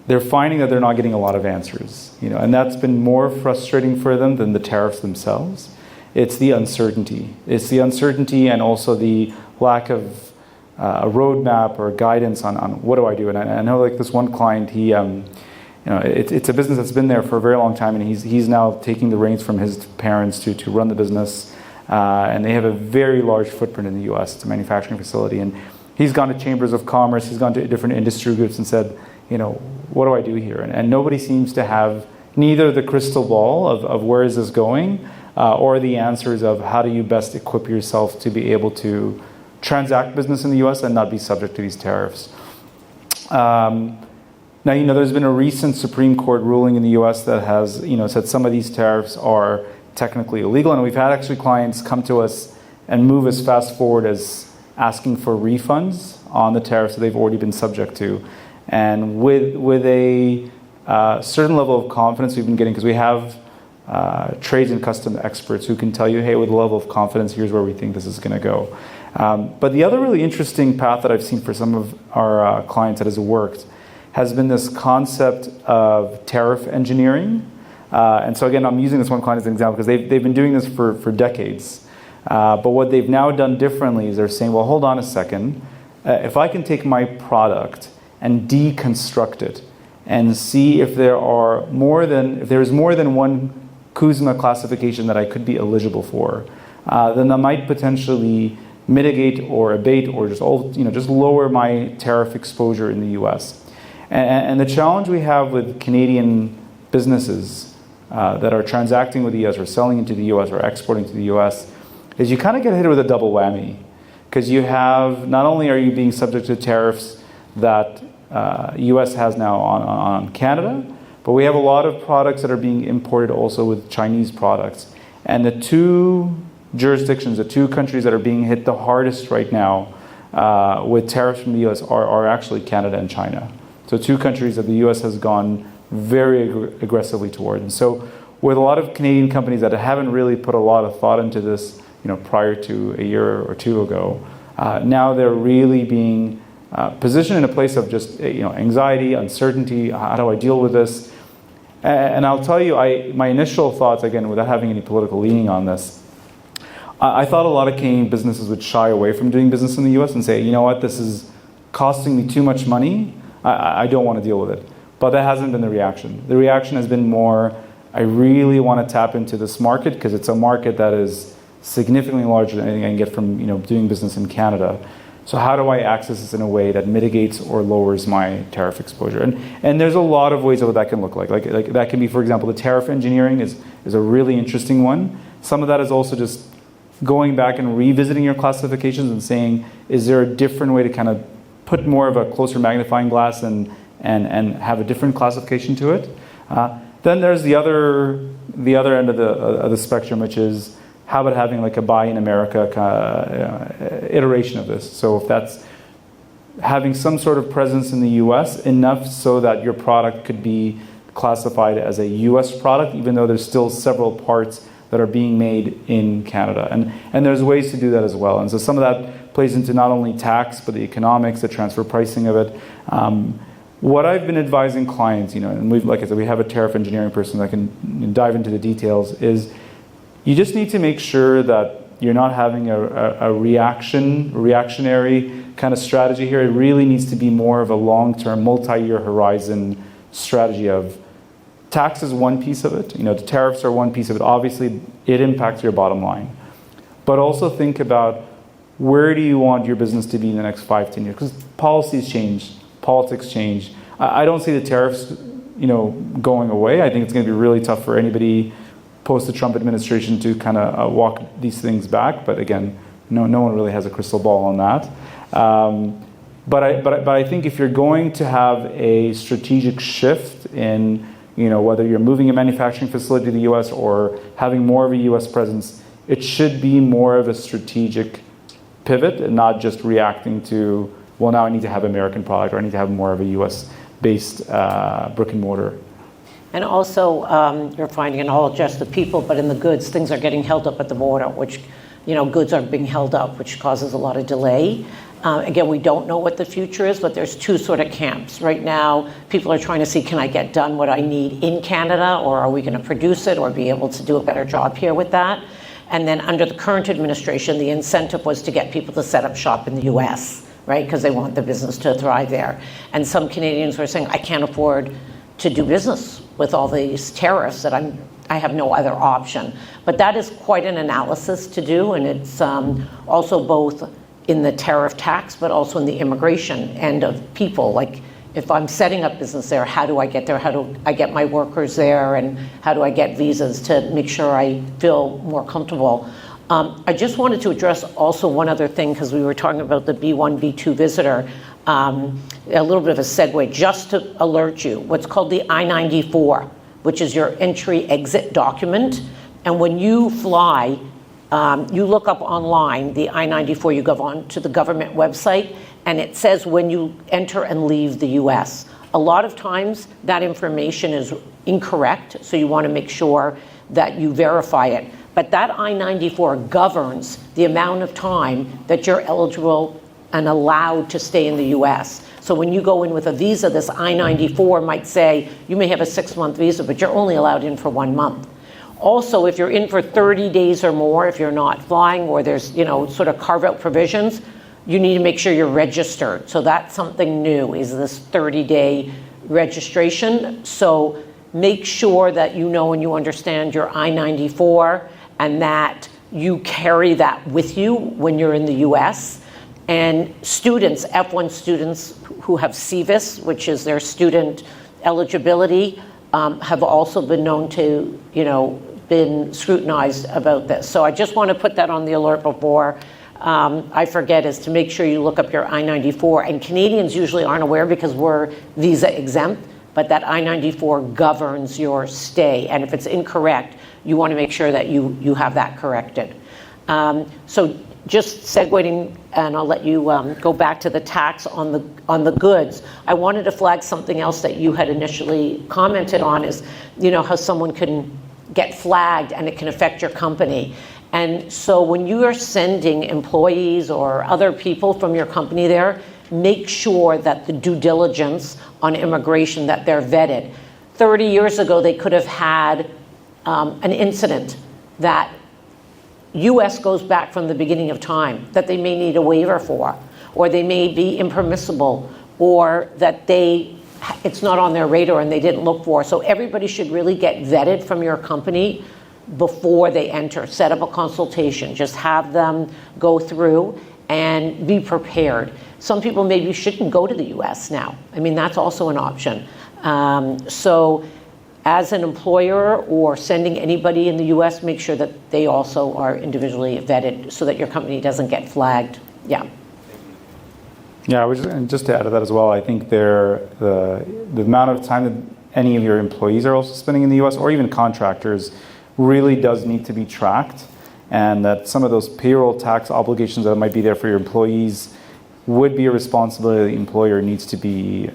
they're finding that they're not getting a lot of answers, and that's been more frustrating for them than the tariffs themselves. It's the uncertainty. It's the uncertainty and also the lack of a roadmap or guidance on what do I do. And I know like this one client, he, it's a business that's been there for a very long time, and he's now taking the reins from his parents to run the business. and they have a very large footprint in the US. It's a manufacturing facility, and he's gone to chambers of commerce, he's gone to different industry groups and said, what do I do here? And nobody seems to have neither the crystal ball of where is this going, or the answers of how do you best equip yourself to be able to transact business in the US and not be subject to these tariffs. Now, there's been a recent Supreme Court ruling in the US that has, said some of these tariffs are technically illegal, and we've had actually clients come to us and move as fast forward as asking for refunds on the tariffs that they've already been subject to. And with a certain level of confidence we've been getting, because we have trades and custom experts who can tell you, hey, with a level of confidence, here's where we think this is going to go. But the other really interesting path that I've seen for some of our clients that has worked has been this concept of tariff engineering. And so again, I'm using this one client as an example because they've been doing this for decades. But what they've now done differently is they're saying, well, hold on a second. If I can take my product and deconstruct it and see if there is more than one CUSMA classification that I could be eligible for, then that might potentially mitigate or abate or just lower my tariff exposure in the US. And the challenge we have with Canadian businesses that are transacting with the US or selling into the US or exporting to the US is you kind of get hit with a double whammy, because you have, not only are you being subject to tariffs that US has now on Canada, but we have a lot of products that are being imported also with Chinese products. And the two jurisdictions, the two countries that are being hit the hardest right now with tariffs from the US are actually Canada and China. So two countries that the US has gone very aggressively toward. And so with a lot of Canadian companies that haven't really put a lot of thought into this, prior to a year or two ago, now they're really being positioned in a place of just anxiety, uncertainty. How do I deal with this? And I'll tell you, my initial thoughts, again, without having any political leaning on this, I thought a lot of Canadian businesses would shy away from doing business in the US and say, you know what, this is costing me too much money. I don't want to deal with it. But that hasn't been the reaction. The reaction has been more, I really want to tap into this market because it's a market that is significantly larger than anything I can get from doing business in Canada. So how do I access this in a way that mitigates or lowers my tariff exposure? And there's a lot of ways of what that can look like. Like that can be, for example, the tariff engineering is a really interesting one. Some of that is also just going back and revisiting your classifications and saying, is there a different way to kind of put more of a closer magnifying glass and have a different classification to it? Then there's the other end of the spectrum, which is how about having like a Buy in America iteration of this? So if that's having some sort of presence in the US enough so that your product could be classified as a US product, even though there's still several parts that are being made in Canada. And there's ways to do that as well. And so some of that plays into not only tax, but the economics, the transfer pricing of it. What I've been advising clients, and like I said, we have a tariff engineering person that can dive into the details, is you just need to make sure that you're not having a reactionary kind of strategy here. It really needs to be more of a long-term, multi-year horizon strategy of tax is one piece of it. The tariffs are one piece of it. Obviously, it impacts your bottom line. But also think about where do you want your business to be in the next 5-10 years? Because policies change, politics change. I don't see the tariffs, going away. I think it's going to be really tough for anybody post the Trump administration to kind of walk these things back. But again, no one really has a crystal ball on that. But I think if you're going to have a strategic shift in, whether you're moving a manufacturing facility to the US or having more of a US presence, it should be more of a strategic pivot and not just reacting to, well, now I need to have American product or I need to have more of a US-based brick and mortar. And also, you're finding in all just the people, but in the goods, things are getting held up at the border, which, goods are being held up, which causes a lot of delay. Again, we don't know what the future is, but there's two sort of camps. Right now, people are trying to see, can I get done what I need in Canada, or are we going to produce it or be able to do a better job here with that? And then under the current administration, the incentive was to get people to set up shop in the US, right? Because they want the business to thrive there. And some Canadians were saying, I can't afford to do business with all these tariffs that I'm I have no other option. But that is quite an analysis to do, and it's also both in the tariff tax, but also in the immigration end of people. Like, if I'm setting up business there, how do I get there? How do I get my workers there? And how do I get visas to make sure I feel more comfortable? I just wanted to address also one other thing, because we were talking about the B1, B2 visitor. A little bit of a segue, just to alert you, what's called the I-94, which is your entry-exit document. And when you fly, you look up online, the I-94, you go on to the government website, and it says when you enter and leave the US. A lot of times that information is incorrect, so you want to make sure that you verify it. But that I-94 governs the amount of time that you're eligible and allowed to stay in the US. So when you go in with a visa, this I-94 might say you may have a 6-month visa, but you're only allowed in for 1 month. Also, if you're in for 30 days or more, if you're not flying, or there's, sort of carve-out provisions, you need to make sure you're registered. So that's something new, is this 30-day registration. So make sure that you know and you understand your I-94, and that you carry that with you when you're in the US. And students, F1 students who have CVIS, which is their student eligibility, have also been known to, been scrutinized about this. So I just want to put that on the alert before I forget, is to make sure you look up your I-94. And Canadians usually aren't aware because we're visa exempt, but that I-94 governs your stay. And if it's incorrect, you want to make sure that you have that corrected. So just segueing, and I'll let you go back to the tax on the goods. I wanted to flag something else that you had initially commented on, is how someone can get flagged and it can affect your company. And so when you are sending employees or other people from your company there, make sure that the due diligence on immigration, that they're vetted. 30 years ago, they could have had an incident that US goes back from the beginning of time, that they may need a waiver for, or they may be impermissible, or that it's not on their radar and they didn't look for. So everybody should really get vetted from your company before they enter. Set up a consultation, just have them go through and be prepared. Some people maybe shouldn't go to the US now. I mean, that's also an option. So as an employer or sending anybody in the US, make sure that they also are individually vetted so that your company doesn't get flagged. Yeah. Yeah, and just to add to that as well, I think the amount of time that any of your employees are also spending in the US, or even contractors, really does need to be tracked, and that some of those payroll tax obligations that might be there for your employees would be a responsibility the employer needs to be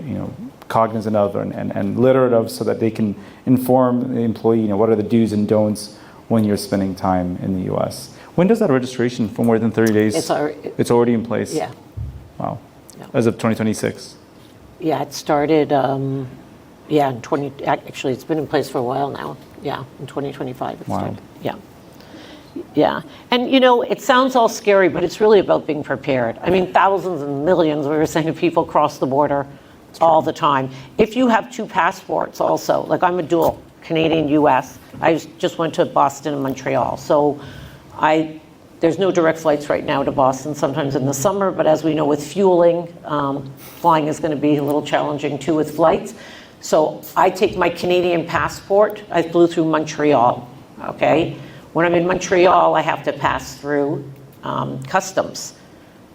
cognizant of and literate of, so that they can inform the employee what are the do's and don'ts when you're spending time in the US. When does that registration for more than 30 days? It's already in place? Yeah. Wow. Yeah. As of 2026? Yeah, it started, actually it's been in place for a while now. Yeah, in 2025 it started. Yeah. Yeah. And it sounds all scary, but it's really about being prepared. I mean, thousands and millions, we were saying, of people cross the border all the time. If you have 2 passports also, like I'm a dual, Canadian, US, I just went to Boston and Montreal. So there's no direct flights right now to Boston, sometimes in the summer, but as we know with fueling, flying is going to be a little challenging too with flights. So I take my Canadian passport, I flew through Montreal, okay? When I'm in Montreal, I have to pass through customs.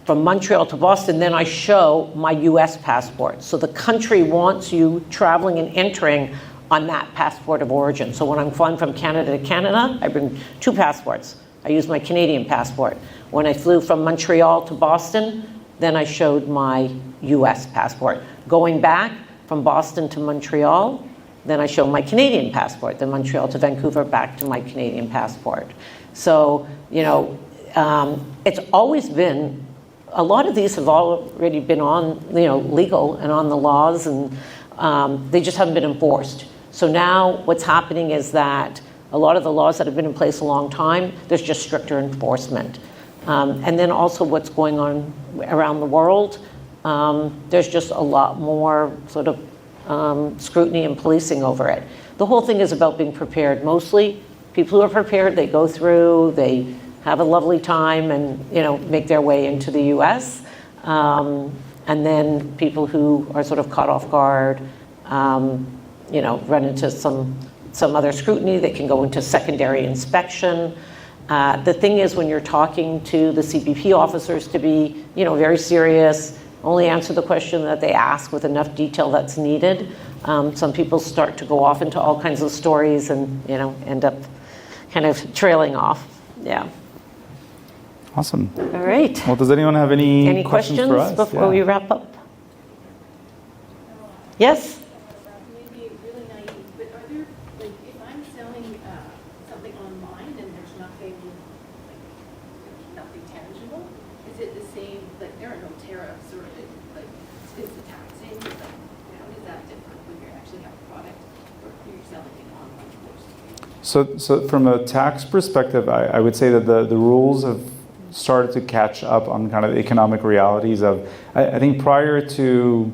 From Montreal to Boston, then I show my US passport. So the country wants you traveling and entering on that passport of origin. So when I'm flying from Canada to Canada, I bring 2 passports. I use my Canadian passport. When I flew from Montreal to Boston, then I showed my US passport. Going back from Boston to Montreal, then I show my Canadian passport. Then Montreal to Vancouver, back to my Canadian passport. So, it's always been, a lot of these have already been on, legal and on the laws, and they just haven't been enforced. So now what's happening is that a lot of the laws that have been in place a long time, there's just stricter enforcement. And then also what's going on around the world, there's just a lot more sort of scrutiny and policing over it. the whole thing is about being prepared. Mostly, people who are prepared, they go through, they have a lovely time and, make their way into the US. And then people who are sort of caught off guard, run into some other scrutiny, they can go into secondary inspection. The thing is, when you're talking to the CBP officers, to be, very serious, only answer the question that they ask with enough detail that's needed. Some people start to go off into all kinds of stories and, end up kind of trailing off. Yeah. Awesome. All right. Well, does anyone have any questions for us? before we wrap up? Yes? Maybe really naive, but are there, if I'm selling something online and there's nothing tangible, is it the same, there are no tariffs or is the taxing, how is that different when you actually have a product or you're selling an online course? So from a tax perspective, I would say that the rules have started to catch up on kind of the economic realities of, I think prior to,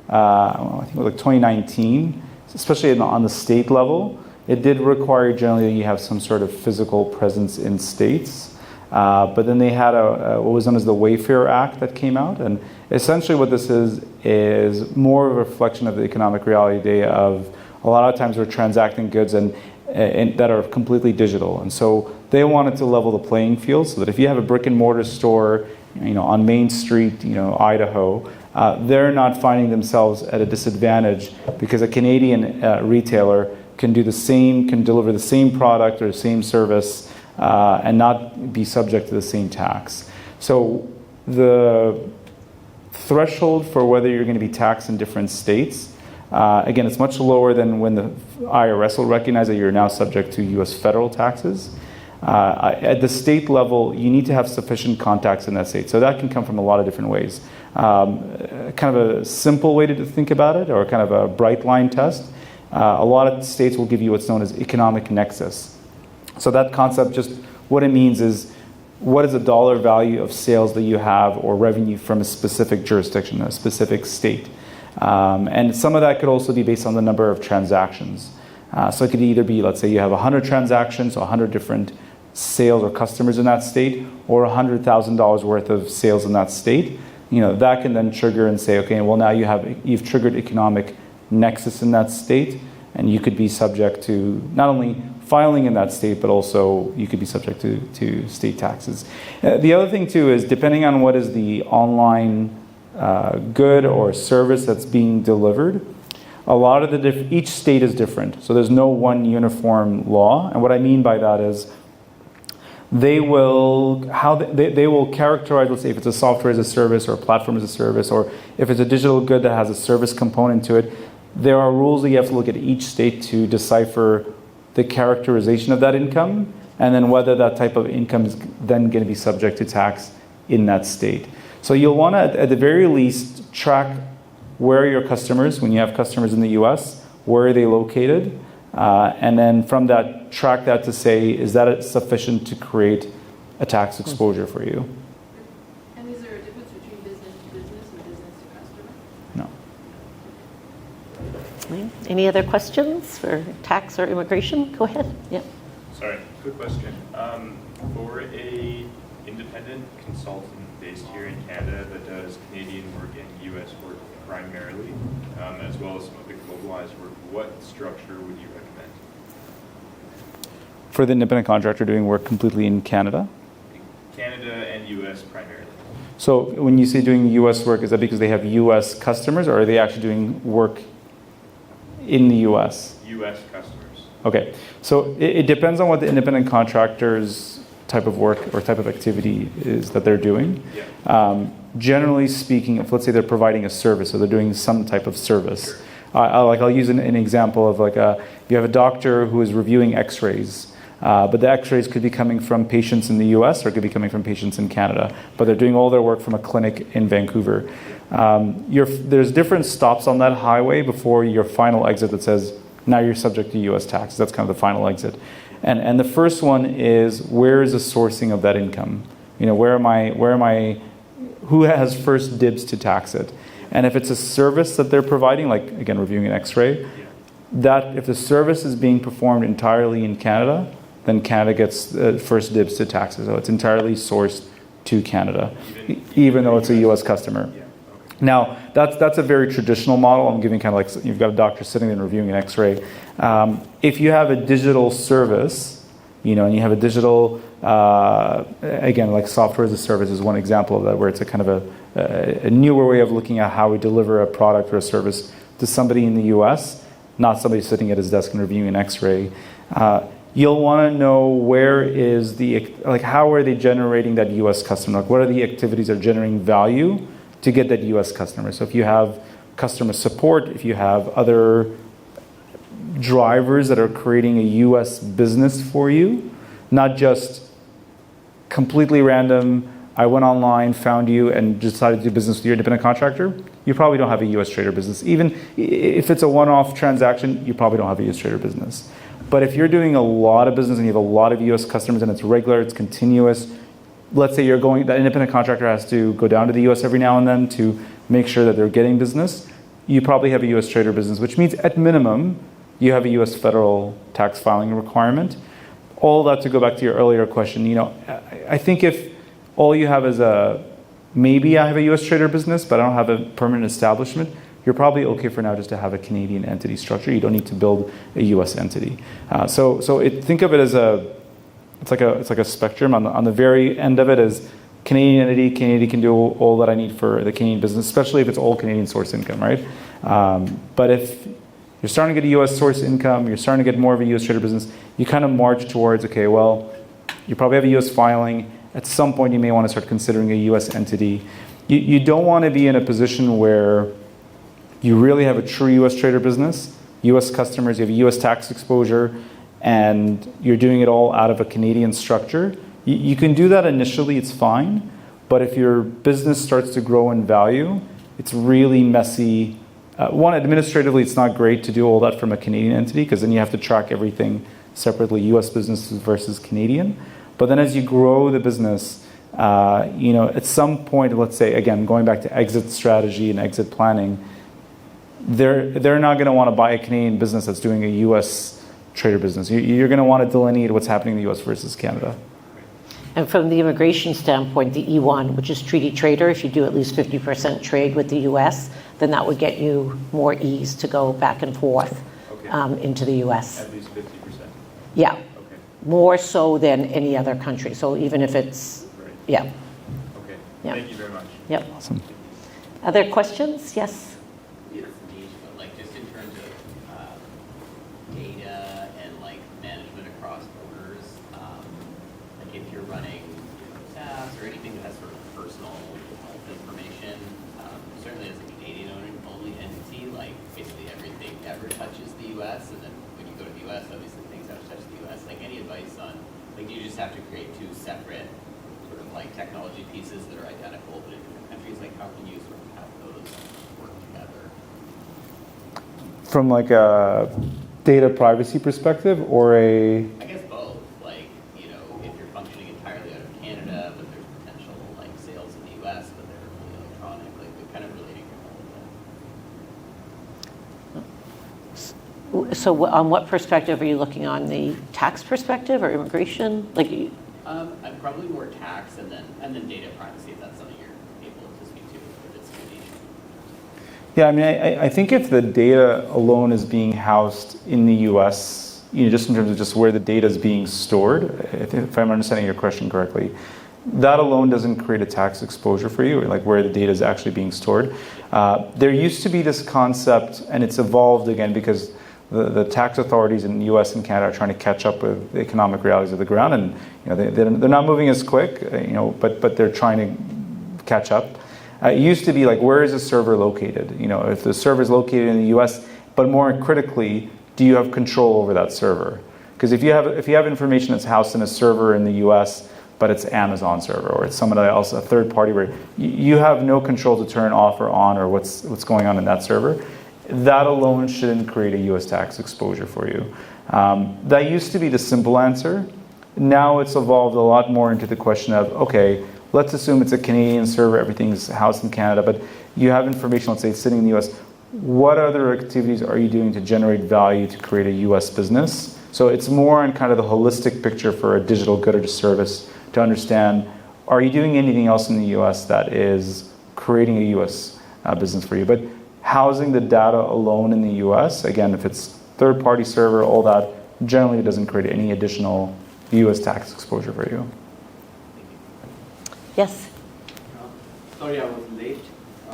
I think it was 2019, especially on the state level, it did require generally that you have some sort of physical presence in states. But then they had what was known as the Wayfair Act that came out. And essentially what this is more of a reflection of the economic reality today of a lot of times we're transacting goods and that are completely digital. And so they wanted to level the playing field so that if you have a brick and mortar store, on Main Street, Idaho, they're not finding themselves at a disadvantage because a Canadian retailer can deliver the same product or the same service and not be subject to the same tax. So the threshold for whether you're going to be taxed in different states, again, it's much lower than when the IRS will recognize that you're now subject to US federal taxes. At the state level, you need to have sufficient contacts in that state. So that can come from a lot of different ways. Kind of a simple way to think about it, or kind of a bright line test, a lot of states will give you what's known as economic nexus. So that concept, just what it means is, what is the dollar value of sales that you have or revenue from a specific jurisdiction, a specific state? And some of that could also be based on the number of transactions. So it could either be, let's say you have 100 transactions, so 100 different sales or customers in that state, or $100,000 worth of sales in that state. That can then trigger and say, okay, well now you've triggered economic nexus in that state, and you could be subject to not only filing in that state, but also you could be subject to state taxes. The other thing too is, depending on what is the online good or service that's being delivered, a lot of each state is different. So there's no one uniform law. And what I mean by that is they will characterize, let's say if it's a software as a service or a platform as a service, or if it's a digital good that has a service component to it, there are rules that you have to look at each state to decipher the characterization of that income, and then whether that type of income is then going to be subject to tax in that state. So you'll want to, at the very least, track where are your customers, when you have customers in the US, where are they located? And then from that, track that to say, is that sufficient to create a tax exposure for you? And is there a difference between business to business and business to customer? No. Any other questions for tax or immigration? Go ahead. Yeah. Sorry, quick question. For a independent consultant based here in Canada that does Canadian work and US work primarily, as well as some of the globalized work, what structure would you recommend? For the independent contractor doing work completely in Canada? Canada and US primarily. So when you say doing US work, is that because they have US customers, or are they actually doing work in the US? US customers. Okay, so it depends on what the independent contractor's type of work or type of activity is that they're doing. Yeah. Generally speaking, if let's say they're providing a service, so they're doing some type of service. Sure. I'll use an example of if you have a doctor who is reviewing x-rays, but the x-rays could be coming from patients in the US or it could be coming from patients in Canada, but they're doing all their work from a clinic in Vancouver. There's different stops on that highway before your final exit that says, now you're subject to US tax. That's kind of the final exit. And the first one is, where is the sourcing of that income? Who has first dibs to tax it? And if it's a service that they're providing, like again, reviewing an x-ray, that if the service is being performed entirely in Canada, then Canada gets first dibs to taxes. So it's entirely sourced to Canada, even though it's a U.S. customer. Yeah, okay. Now, that's a very traditional model. I'm giving kind of like, you've got a doctor sitting there and reviewing an x-ray. If you have a digital service, and you have a digital, again, like software as a service is one example of that, where it's a kind of a newer way of looking at how we deliver a product or a service to somebody in the U.S., not somebody sitting at his desk and reviewing an x-ray. You'll want to know where is how are they generating that U.S. customer? Like, what are the activities that are generating value to get that U.S. customer? So if you have customer support, if you have other drivers that are creating a U.S. business for you, not just completely random, I went online, found you, and decided to do business with your independent contractor, you probably don't have a U.S. trader business. Even if it's a one-off transaction, you probably don't have a U.S. trader business. But if you're doing a lot of business and you have a lot of U.S. customers and it's regular, it's continuous, let's say that independent contractor has to go down to the U.S. every now and then to make sure that they're getting business, you probably have a U.S. trader business, which means at minimum, you have a U.S. federal tax filing requirement. All that to go back to your earlier question, I think if all you have is maybe I have a U.S. trader business, but I don't have a permanent establishment, you're probably okay for now just to have a Canadian entity structure. You don't need to build a U.S. entity. Think of it as it's like a spectrum. On the very end of it is Canadian entity. Canadian can do all that I need for the Canadian business, especially if it's all Canadian source income, right? But if you're starting to get a U.S. source income, you're starting to get more of a U.S. trader business, you kind of march towards, okay, well, you probably have a U.S. filing. At some point, you may want to start considering a U.S. entity. You don't want to be in a position where you really have a true U.S. trader business, U.S. customers, you have a U.S. tax exposure, and you're doing it all out of a Canadian structure. You can do that initially, it's fine. But if your business starts to grow in value, it's really messy. One, administratively, it's not great to do all that from a Canadian entity, because then you have to track everything separately, U.S. businesses versus Canadian. But then as you grow the business, at some point, let's say, again, going back to exit strategy and exit planning, they're not going to want to buy a Canadian business that's doing a U.S. trader business. You're going to want to delineate what's happening in the U.S. versus Canada. And from the immigration standpoint, the E1, which is treaty trader, if you do at least 50% trade with the U.S., then that would get you more ease to go back and forth into the U.S. At least 50%. Yeah, Okay. more so than any other country. So even if it's, Right. yeah. Okay. Yeah. Thank you very much. Yep. Awesome. Other questions? Yes. It's niche, but like just in terms of data and like management across borders, like if you're running SaaS or anything that has sort of personal information, certainly as a Canadian only entity, like basically everything ever touches the U.S. And then when you go to the U.S., obviously things have to touch the U.S. Like any advice on, like, do you just have to create two separate sort of like technology pieces that are identical but in different countries? Like how can you sort of have those work together? From like a data privacy perspective or I guess both. Like, if you're functioning entirely out of Canada, but there's potential like sales in the U.S., but they're fully electronic, like they're kind of relating to all of that. So on what perspective are you looking on, the tax perspective or immigration? Like, I'm probably more tax and then data privacy, if that's something you're able to speak to, if it's Canadian. Yeah, I mean, I think if the data alone is being housed in the U.S., just in terms of just where the data is being stored, if I'm understanding your question correctly, that alone doesn't create a tax exposure for you, like where the data is actually being stored. There used to be this concept, and it's evolved again because the tax authorities in the U.S. and Canada are trying to catch up with the economic realities of the ground, and they're not moving as quick, but they're trying to catch up. It used to be like, where is the server located? If the server is located in the U.S., but more critically, do you have control over that server? Because if you have information that's housed in a server in the U.S., but it's Amazon server or it's somebody else, a third party, where you have no control to turn off or on or what's going on in that server, that alone shouldn't create a U.S. tax exposure for you. That used to be the simple answer. Now it's evolved a lot more into the question of, okay, let's assume it's a Canadian server, everything's housed in Canada, but you have information, let's say, sitting in the U.S. what other activities are you doing to generate value to create a US business? So it's more on kind of the holistic picture for a digital good or service to understand, are you doing anything else in the US that is creating a US business for you? But housing the data alone in the US, again, if it's third-party server, all that, generally it doesn't create any additional US tax exposure for you. Yes. Sorry, I was late.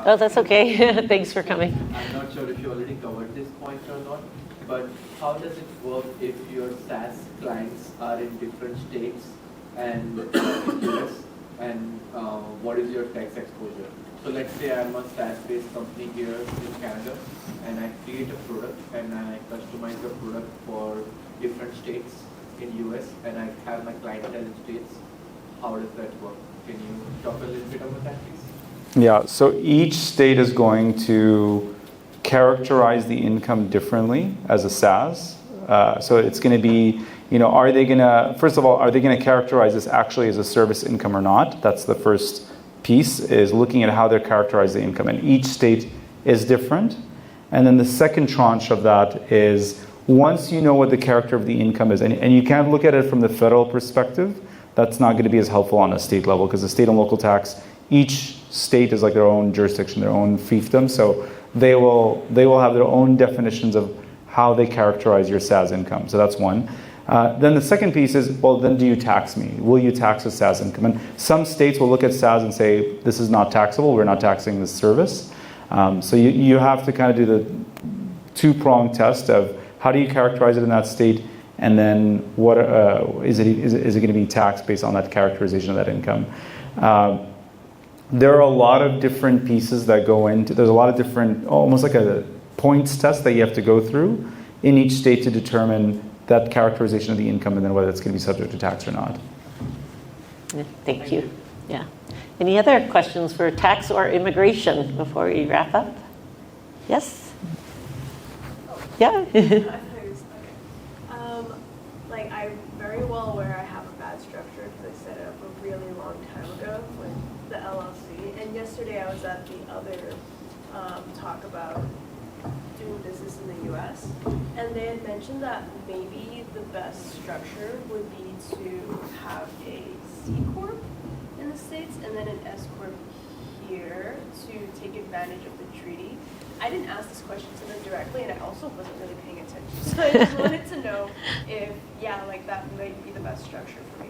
Oh, that's okay. Thanks for coming. I'm not sure if you already covered this point or not, but how does it work if your SaaS clients are in different states and US, and what is your tax exposure? So let's say I'm a SaaS-based company here in Canada, and I create a product and I customize the product for different states in US, and I have my clientele in states. How does that work? Can you talk a little bit about that, please? Yeah, so each state is going to characterize the income differently as a SaaS. So it's going to be, are they going to, first of all, are they going to characterize this actually as a service income or not? That's the first piece, is looking at how they characterize the income. And each state is different. And then the second tranche of that is, once you know what the character of the income is, and you can't look at it from the federal perspective, that's not going to be as helpful on a state level, because the state and local tax, each state is like their own jurisdiction, their own fiefdom. So they will have their own definitions of how they characterize your SaaS income. So that's one. Then the second piece is, well, then do you tax me? Will you tax a SaaS income? And some states will look at SaaS and say, this is not taxable, we're not taxing this service. So you have to kind of do the two-pronged test of how do you characterize it in that state, and then what is it going to be taxed based on that characterization of that income? There are a lot of different pieces that go into, there's a lot of different, almost like a points test that you have to go through in each state to determine that characterization of the income, and then whether it's going to be subject to tax or not. Thank you. Yeah. Any other questions for tax or immigration before we wrap up? Yes? Yeah. Like, I'm very well aware I have a bad structure because I set it up a really long time ago with the LLC. And yesterday I was at the other talk about doing business in the U.S. And they had mentioned that maybe the best structure would be to have a C Corp in the States and then an S Corp here to take advantage of the treaty. I didn't ask this question to them directly, and I also wasn't really paying attention. So I just wanted to know if, like that might be the best structure for me.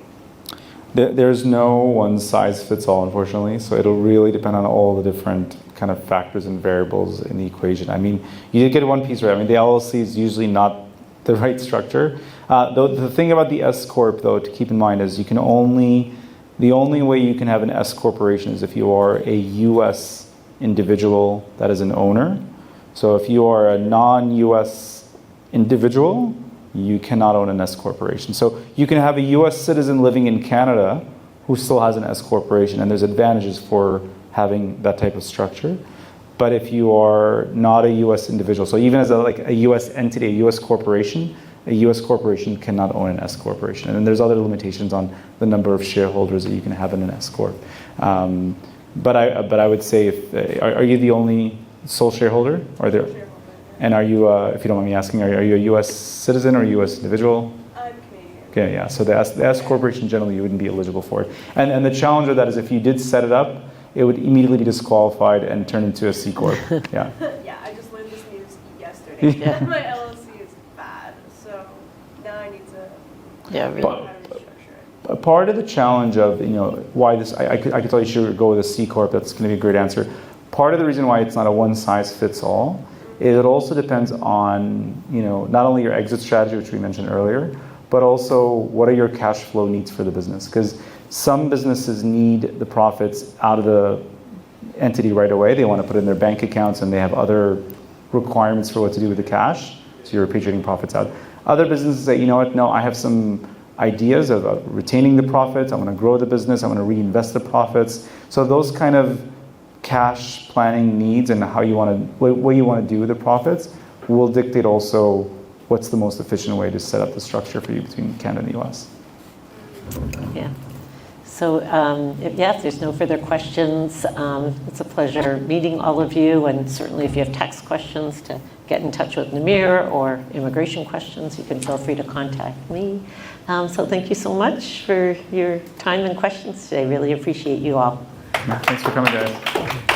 There's no one size fits all, unfortunately. So it'll really depend on all the different kind of factors and variables in the equation. I mean, you did get one piece right. I mean, the LLC is usually not the right structure. The thing about the S Corp, though, to keep in mind is the only way you can have an S Corporation is if you are a U.S. individual that is an owner. So if you are a non-U.S. individual, you cannot own an S Corporation. So you can have a U.S. citizen living in Canada who still has an S Corporation, and there's advantages for having that type of structure. But if you are not a U.S. individual, so even as a U.S. entity, a U.S. corporation cannot own an S Corporation. And then there's other limitations on the number of shareholders that you can have in an S Corp. But I would say, are you the only sole shareholder? Are there? And are you, if you don't mind me asking, are you a U.S. citizen or a U.S. individual? I'm Canadian. Okay, yeah. So the S Corporation generally you wouldn't be eligible for it. And the challenge of that is if you did set it up, it would immediately be disqualified and turn into a C Corp. Yeah. Yeah, I just learned this news yesterday. Yeah. My LLC is bad, so now I need to Yeah, really really. know how to restructure it. Part of the challenge of why this, I could tell you should go with a C Corp. That's going to be a great answer. Part of the reason why it's not a one size fits all is it also depends on not only your exit strategy, which we mentioned earlier, but also what are your cash flow needs for the business. Because some businesses need the profits out of the entity right away. They want to put it in their bank accounts, and they have other requirements for what to do with the cash. So you're repatriating profits out. Other businesses say, no, I have some ideas of retaining the profits. I want to grow the business. I want to reinvest the profits. So those kind of cash planning needs and what you want to do with the profits will dictate also what's the most efficient way to set up the structure for you between Canada and the US. Yeah. So if there's no further questions, it's a pleasure meeting all of you. And certainly if you have tax questions, to get in touch with Namir, or immigration questions, you can feel free to contact me. So thank you so much for your time and questions today. Really appreciate you all. Thanks for coming, guys.